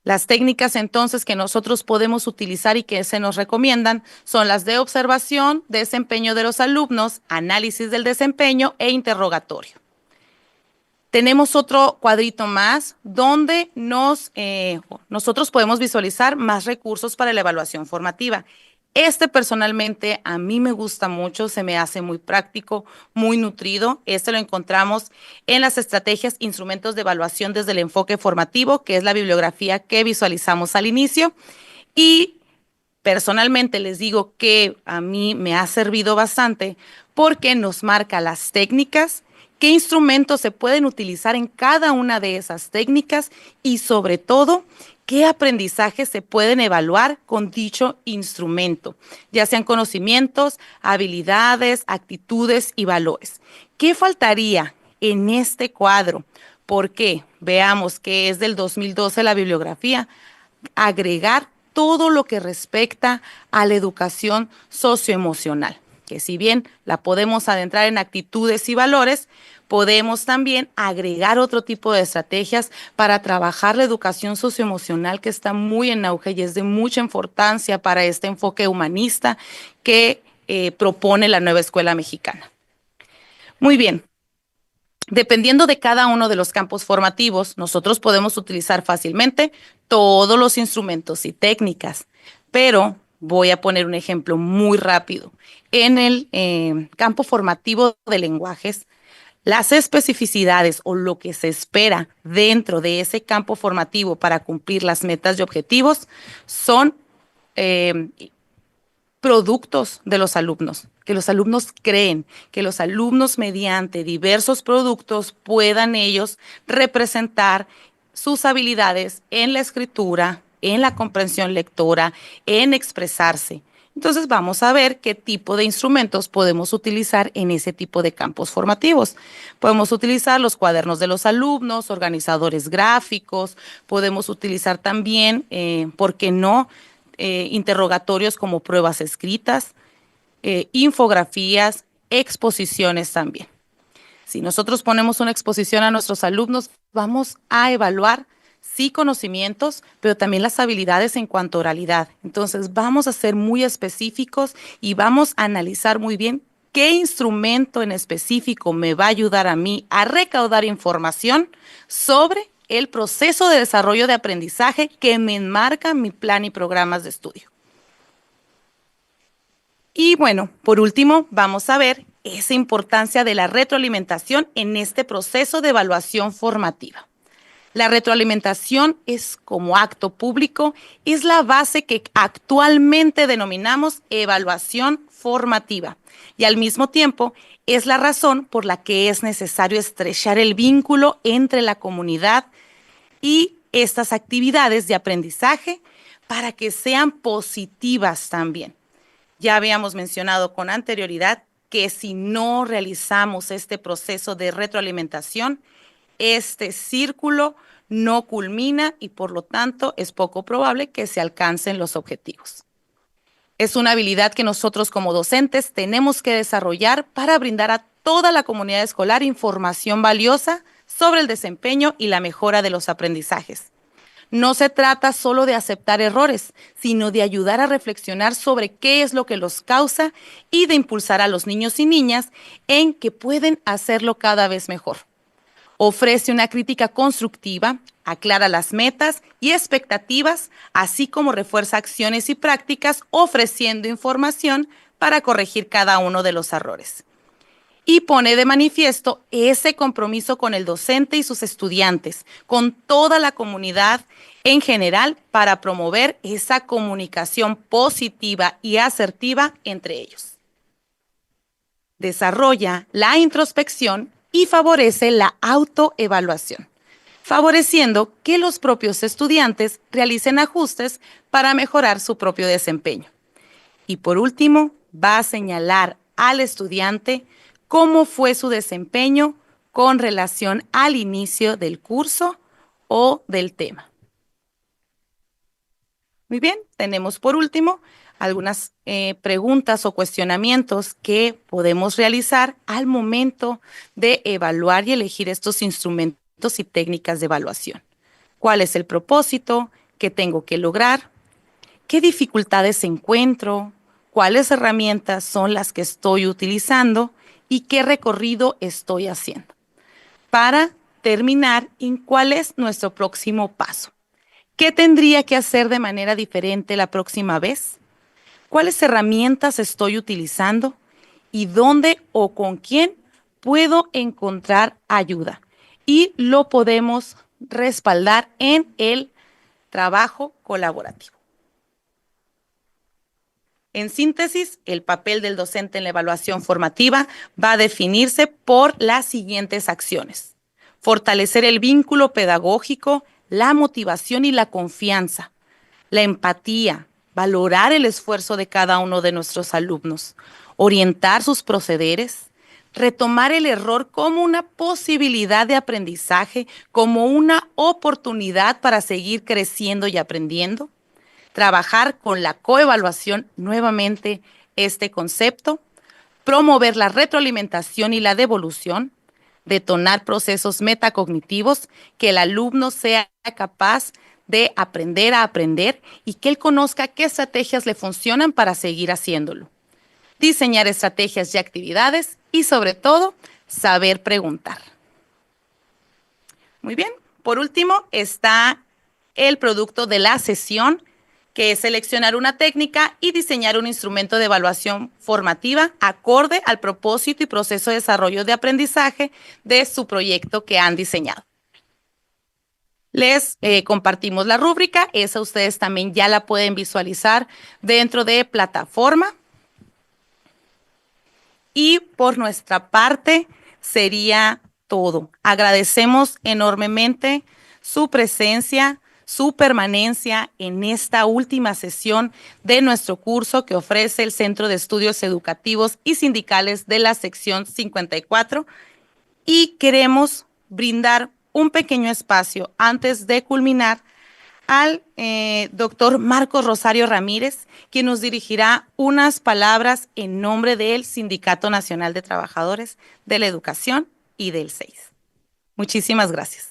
Las técnicas entonces que nosotros podemos utilizar y que se nos recomiendan son las de observación, desempeño de los alumnos, análisis del desempeño e interrogatorio. Tenemos otro cuadrito más donde nosotros podemos visualizar más recursos para la evaluación formativa. Personalmente a mí me gusta mucho, se me hace muy práctico, muy nutrido. Lo encontramos en las estrategias, instrumentos de evaluación desde el enfoque formativo, que es la bibliografía que visualizamos al inicio. Y personalmente les digo que a mí me ha servido bastante porque nos marca las técnicas, qué instrumentos se pueden utilizar en cada una de esas técnicas y sobre todo, qué aprendizajes se pueden evaluar con dicho instrumento, ya sean conocimientos, habilidades, actitudes y valores. ¿Qué faltaría en este cuadro? Porque veamos que es del 2012 la bibliografía, agregar todo lo que respecta a la educación socioemocional, que si bien la podemos adentrar en actitudes y valores, podemos también agregar otro tipo de estrategias para trabajar la educación socioemocional que está muy en auge y es de mucha importancia para este enfoque humanista que propone la nueva escuela mexicana. Muy bien. Dependiendo de cada uno de los campos formativos, nosotros podemos utilizar fácilmente todos los instrumentos y técnicas, pero voy a poner un ejemplo muy rápido. En el campo formativo de lenguajes, las especificidades o lo que se espera dentro de ese campo formativo para cumplir las metas y objetivos son productos de los alumnos, que los alumnos creen, que los alumnos mediante diversos productos puedan ellos representar sus habilidades en la escritura, en la comprensión lectora, en expresarse. Entonces vamos a ver qué tipo de instrumentos podemos utilizar en ese tipo de campos formativos. Podemos utilizar los cuadernos de los alumnos, organizadores gráficos, podemos utilizar también, ¿por qué no?, interrogatorios como pruebas escritas, infografías, exposiciones también. Si nosotros ponemos una exposición a nuestros alumnos, vamos a evaluar sí conocimientos, pero también las habilidades en cuanto a oralidad. Entonces vamos a ser muy específicos y vamos a analizar muy bien qué instrumento en específico me va a ayudar a mí a recaudar información sobre el proceso de desarrollo de aprendizaje que me enmarca mi plan y programas de estudio. Y bueno, por último, vamos a ver esa importancia de la retroalimentación en este proceso de evaluación formativa. La retroalimentación es como acto público, es la base que actualmente denominamos evaluación formativa y al mismo tiempo es la razón por la que es necesario estrechar el vínculo entre la comunidad y estas actividades de aprendizaje para que sean positivas también. Ya habíamos mencionado con anterioridad que si no realizamos este proceso de retroalimentación, este círculo no culmina y por lo tanto es poco probable que se alcancen los objetivos. Es una habilidad que nosotros como docentes tenemos que desarrollar para brindar a toda la comunidad escolar información valiosa sobre el desempeño y la mejora de los aprendizajes. No se trata solo de aceptar errores, sino de ayudar a reflexionar sobre qué es lo que los causa y de impulsar a los niños y niñas en que pueden hacerlo cada vez mejor. Ofrece una crítica constructiva, aclara las metas y expectativas, así como refuerza acciones y prácticas ofreciendo información para corregir cada uno de los errores. Y pone de manifiesto ese compromiso con el docente y sus estudiantes, con toda la comunidad en general, para promover esa comunicación positiva y asertiva entre ellos. Desarrolla la introspección y favorece la autoevaluación, favoreciendo que los propios estudiantes realicen ajustes para mejorar su propio desempeño. Y por último, va a señalar al estudiante cómo fue su desempeño con relación al inicio del curso o del tema. Muy bien, tenemos por último algunas preguntas o cuestionamientos que podemos realizar al momento de evaluar y elegir estos instrumentos y técnicas de evaluación. ¿Cuál es el propósito? ¿Qué tengo que lograr? ¿Qué dificultades encuentro? ¿Cuáles herramientas son las que estoy utilizando? ¿Y qué recorrido estoy haciendo? Para terminar, ¿en cuál es nuestro próximo paso? ¿Qué tendría que hacer de manera diferente la próxima vez? ¿Cuáles herramientas estoy utilizando? ¿Y dónde o con quién puedo encontrar ayuda? Y lo podemos respaldar en el trabajo colaborativo. En síntesis, el papel del docente en la evaluación formativa va a definirse por las siguientes acciones: fortalecer el vínculo pedagógico, la motivación y la confianza, la empatía, valorar el esfuerzo de cada uno de nuestros alumnos, orientar sus procederes, retomar el error como una posibilidad de aprendizaje, como una oportunidad para seguir creciendo y aprendiendo, trabajar con la coevaluación, nuevamente este concepto, promover la retroalimentación y la devolución, detonar procesos metacognitivos, que el alumno sea capaz de aprender a aprender y que él conozca qué estrategias le funcionan para seguir haciéndolo. Diseñar estrategias y actividades y, sobre todo, saber preguntar. Muy bien, por último está el producto de la sesión, que es seleccionar una técnica y diseñar un instrumento de evaluación formativa acorde al propósito y proceso de desarrollo de aprendizaje de su proyecto que han diseñado. Les compartimos la rúbrica, esa ustedes también ya la pueden visualizar dentro de plataforma. Y por nuestra parte sería todo. Agradecemos enormemente su presencia, su permanencia en esta última sesión de nuestro curso que ofrece el Centro de Estudios Educativos y Sindicales de la sección 54, y queremos brindar un pequeño espacio antes de culminar al doctor Marcos Rosario Ramírez, quien nos dirigirá unas palabras en nombre del Sindicato Nacional de Trabajadores de la Educación y del CEIS. Muchísimas gracias.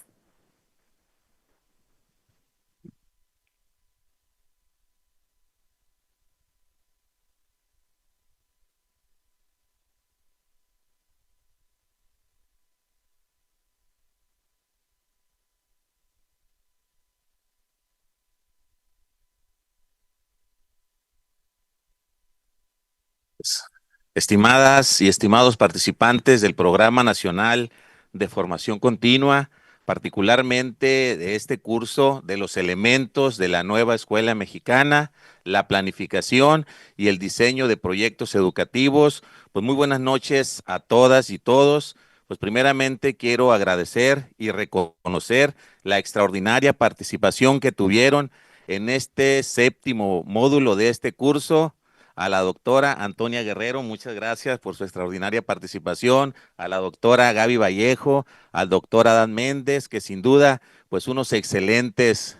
Estimadas y estimados participantes del Programa Nacional de Formación Continua, particularmente de este curso de los elementos de la nueva escuela mexicana, la planificación y el diseño de proyectos educativos, pues muy buenas noches a todas y todos. Pues primeramente quiero agradecer y reconocer la extraordinaria participación que tuvieron en este séptimo módulo de este curso. A la doctora Antonia Guerrero, muchas gracias por su extraordinaria participación, a la doctora Gaby Vallejo, al doctor Adán Méndez, que sin duda, pues unos excelentes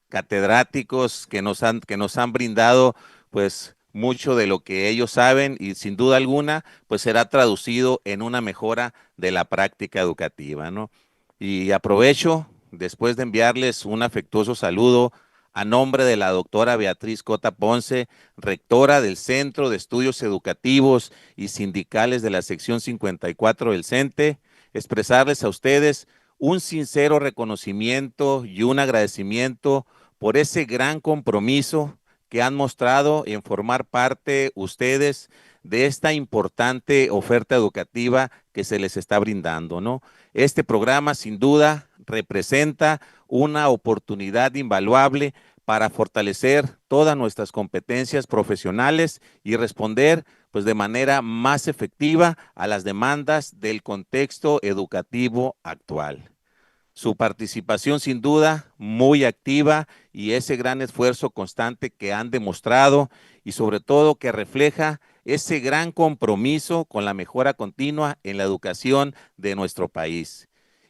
catedráticos que nos han brindado, pues mucho de lo que ellos saben y sin duda alguna, pues será traducido en una mejora de la práctica educativa, ¿no? Y aprovecho, después de enviarles un afectuoso saludo a nombre de la doctora Beatriz Cota Ponce, rectora del Centro de Estudios Educativos y Sindicales de la sección 54 del CENTE, expresarles a ustedes un sincero reconocimiento y un agradecimiento por ese gran compromiso que han mostrado en formar parte ustedes de esta importante oferta educativa que se les está brindando, ¿no? Este programa sin duda representa una oportunidad invaluable para fortalecer todas nuestras competencias profesionales y responder pues de manera más efectiva a las demandas del contexto educativo actual. Su participación sin duda muy activa y ese gran esfuerzo constante que han demostrado y sobre todo que refleja ese gran compromiso con la mejora continua en la educación de nuestro país.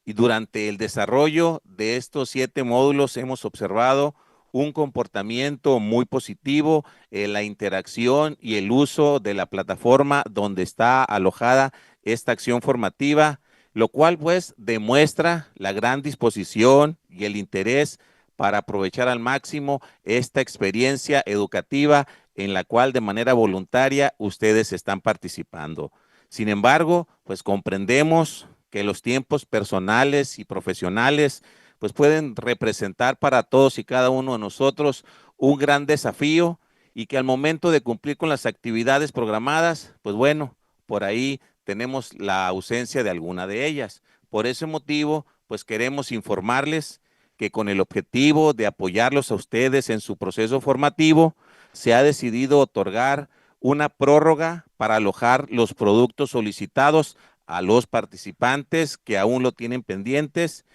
Y durante el desarrollo de estos 7 módulos hemos observado un comportamiento muy positivo en la interacción y el uso de la plataforma donde está alojada esta acción formativa, lo cual pues demuestra la gran disposición y el interés para aprovechar al máximo esta experiencia educativa en la cual de manera voluntaria ustedes están participando. Sin embargo, pues comprendemos que los tiempos personales y profesionales pues pueden representar para todos y cada uno de nosotros un gran desafío y que al momento de cumplir con las actividades programadas, pues bueno, por ahí tenemos la ausencia de alguna de ellas. Por ese motivo, pues queremos informarles que con el objetivo de apoyarlos a ustedes en su proceso formativo, se ha decidido otorgar una prórroga para alojar los productos solicitados a los participantes que aún lo tienen pendientes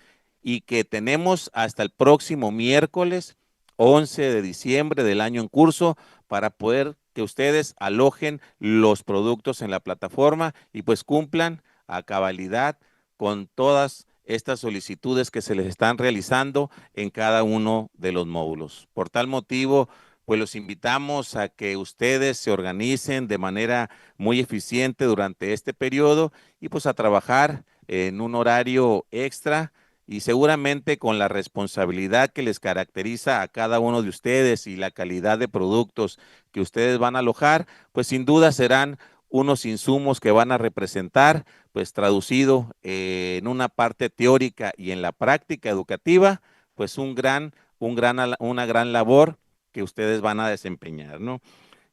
y que tenemos hasta el próximo miércoles 11 de diciembre del año en curso para poder que ustedes alojen los productos en la plataforma y pues cumplan a cabalidad con todas estas solicitudes que se les están realizando en cada uno de los módulos. Por tal motivo, pues los invitamos a que ustedes se organicen de manera muy eficiente durante este periodo y pues a trabajar en un horario extra y seguramente con la responsabilidad que les caracteriza a cada uno de ustedes y la calidad de productos que ustedes van a alojar, pues sin duda serán unos insumos que van a representar, pues traducido en una parte teórica y en la práctica educativa, pues una gran labor que ustedes van a desempeñar, ¿no?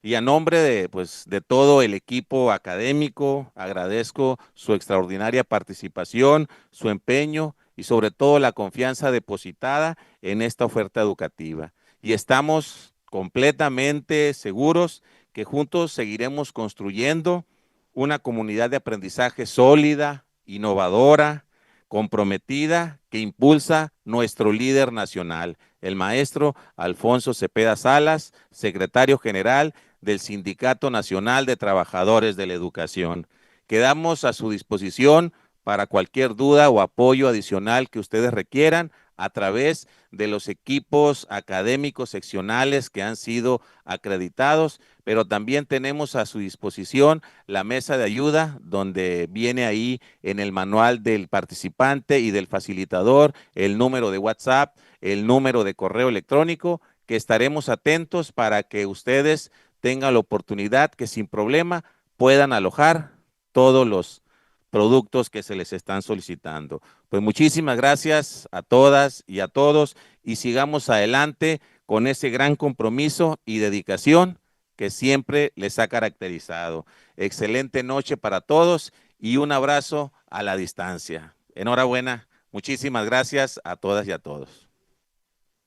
Y a nombre de, pues, de todo el equipo académico, agradezco su extraordinaria participación, su empeño y sobre todo la confianza depositada en esta oferta educativa. Y estamos completamente seguros que juntos seguiremos construyendo una comunidad de aprendizaje sólida, innovadora, comprometida, que impulsa nuestro líder nacional, el maestro Alfonso Cepeda Salas, secretario general del Sindicato Nacional de Trabajadores de la Educación. Quedamos a su disposición para cualquier duda o apoyo adicional que ustedes requieran a través de los equipos académicos seccionales que han sido acreditados, pero también tenemos a su disposición la mesa de ayuda, donde viene ahí en el manual del participante y del facilitador el número de WhatsApp, el número de correo electrónico, que estaremos atentos para que ustedes tengan la oportunidad que sin problema puedan alojar todos los productos que se les están solicitando. Pues muchísimas gracias a todas y a todos y sigamos adelante con ese gran compromiso y dedicación que siempre les ha caracterizado. Excelente noche para todos y un abrazo a la distancia. Enhorabuena, muchísimas gracias a todas y a todos.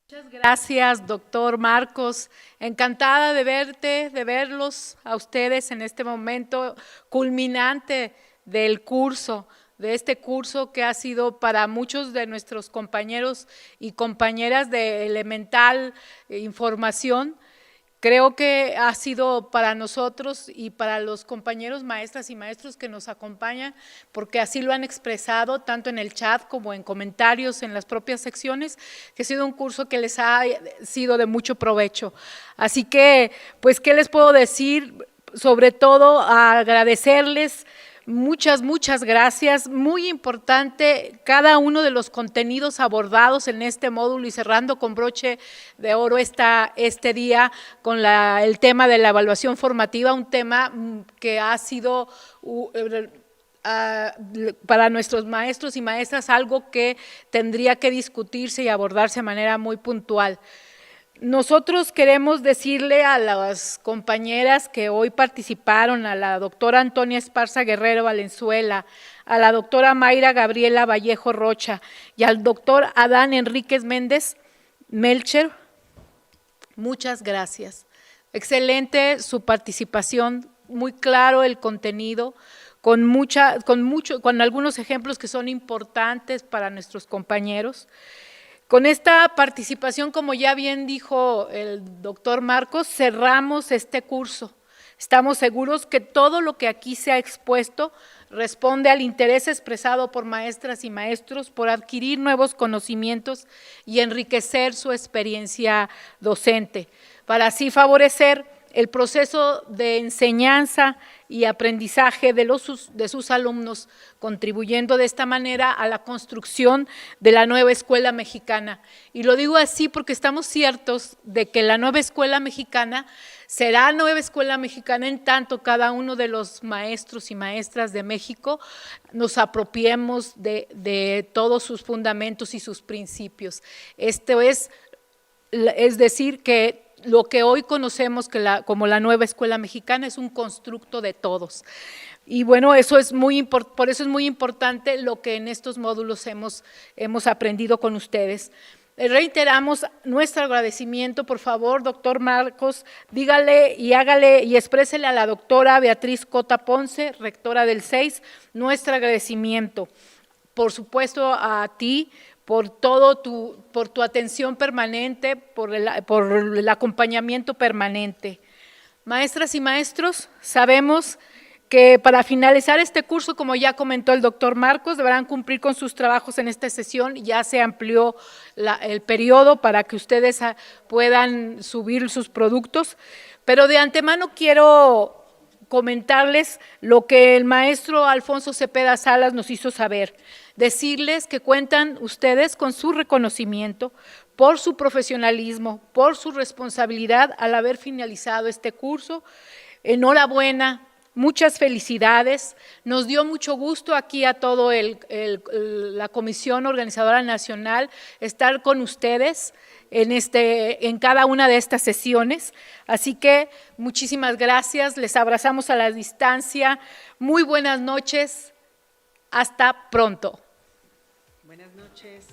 Muchas gracias, doctor Marcos. Encantada de verte, de verlos a ustedes en este momento culminante del curso, de este curso que ha sido para muchos de nuestros compañeros y compañeras de elemental información. Creo que ha sido para nosotros y para los compañeros maestras y maestros que nos acompañan, porque así lo han expresado tanto en el chat como en comentarios en las propias secciones, que ha sido un curso que les ha sido de mucho provecho. Así que, pues, ¿qué les puedo decir? Sobre todo, agradecerles. Muchas gracias. Muy importante cada uno de los contenidos abordados en este módulo y cerrando con broche de oro este día con el tema de la evaluación formativa, un tema que ha sido para nuestros maestros y maestras algo que tendría que discutirse y abordarse de manera muy puntual. Nosotros queremos decirle a las compañeras que hoy participaron, a la doctora Antonia Esparza Guerrero Valenzuela, a la doctora Mayra Gabriela Vallejo Rocha y al doctor Adán Enríquez Méndez Melcher, muchas gracias. Excelente su participación, muy claro el contenido, con algunos ejemplos que son importantes para nuestros compañeros. Con esta participación, como ya bien dijo el doctor Marcos, cerramos este curso. Estamos seguros que todo lo que aquí se ha expuesto responde al interés expresado por maestras y maestros por adquirir nuevos conocimientos y enriquecer su experiencia docente, para así favorecer el proceso de enseñanza y aprendizaje de sus alumnos, contribuyendo de esta manera a la construcción de la nueva escuela mexicana. Y lo digo así porque estamos ciertos de que la nueva escuela mexicana será nueva escuela mexicana en tanto cada uno de los maestros y maestras de México nos apropiemos de todos sus fundamentos y sus principios. Esto es decir, que lo que hoy conocemos como la nueva escuela mexicana es un constructo de todos. Y bueno, por eso es muy importante lo que en estos módulos hemos aprendido con ustedes. Reiteramos nuestro agradecimiento. Por favor, doctor Marcos, dígale y hágale y exprésele a la doctora Beatriz Cota Ponce, rectora del 6, nuestro agradecimiento. Por supuesto, a ti, por tu atención permanente, por el acompañamiento permanente. Maestras y maestros, sabemos que para finalizar este curso, como ya comentó el doctor Marcos, deberán cumplir con sus trabajos en esta sesión. Ya se amplió el periodo para que ustedes puedan subir sus productos, pero de antemano quiero comentarles lo que el maestro Alfonso Cepeda Salas nos hizo saber. Decirles que cuentan ustedes con su reconocimiento por su profesionalismo, por su responsabilidad al haber finalizado este curso. Enhorabuena, muchas felicidades. Nos dio mucho gusto aquí a todo la Comisión Organizadora Nacional estar con ustedes en cada una de estas sesiones. Así que muchísimas gracias, les abrazamos a la distancia. Muy buenas noches, hasta pronto. Buenas noches.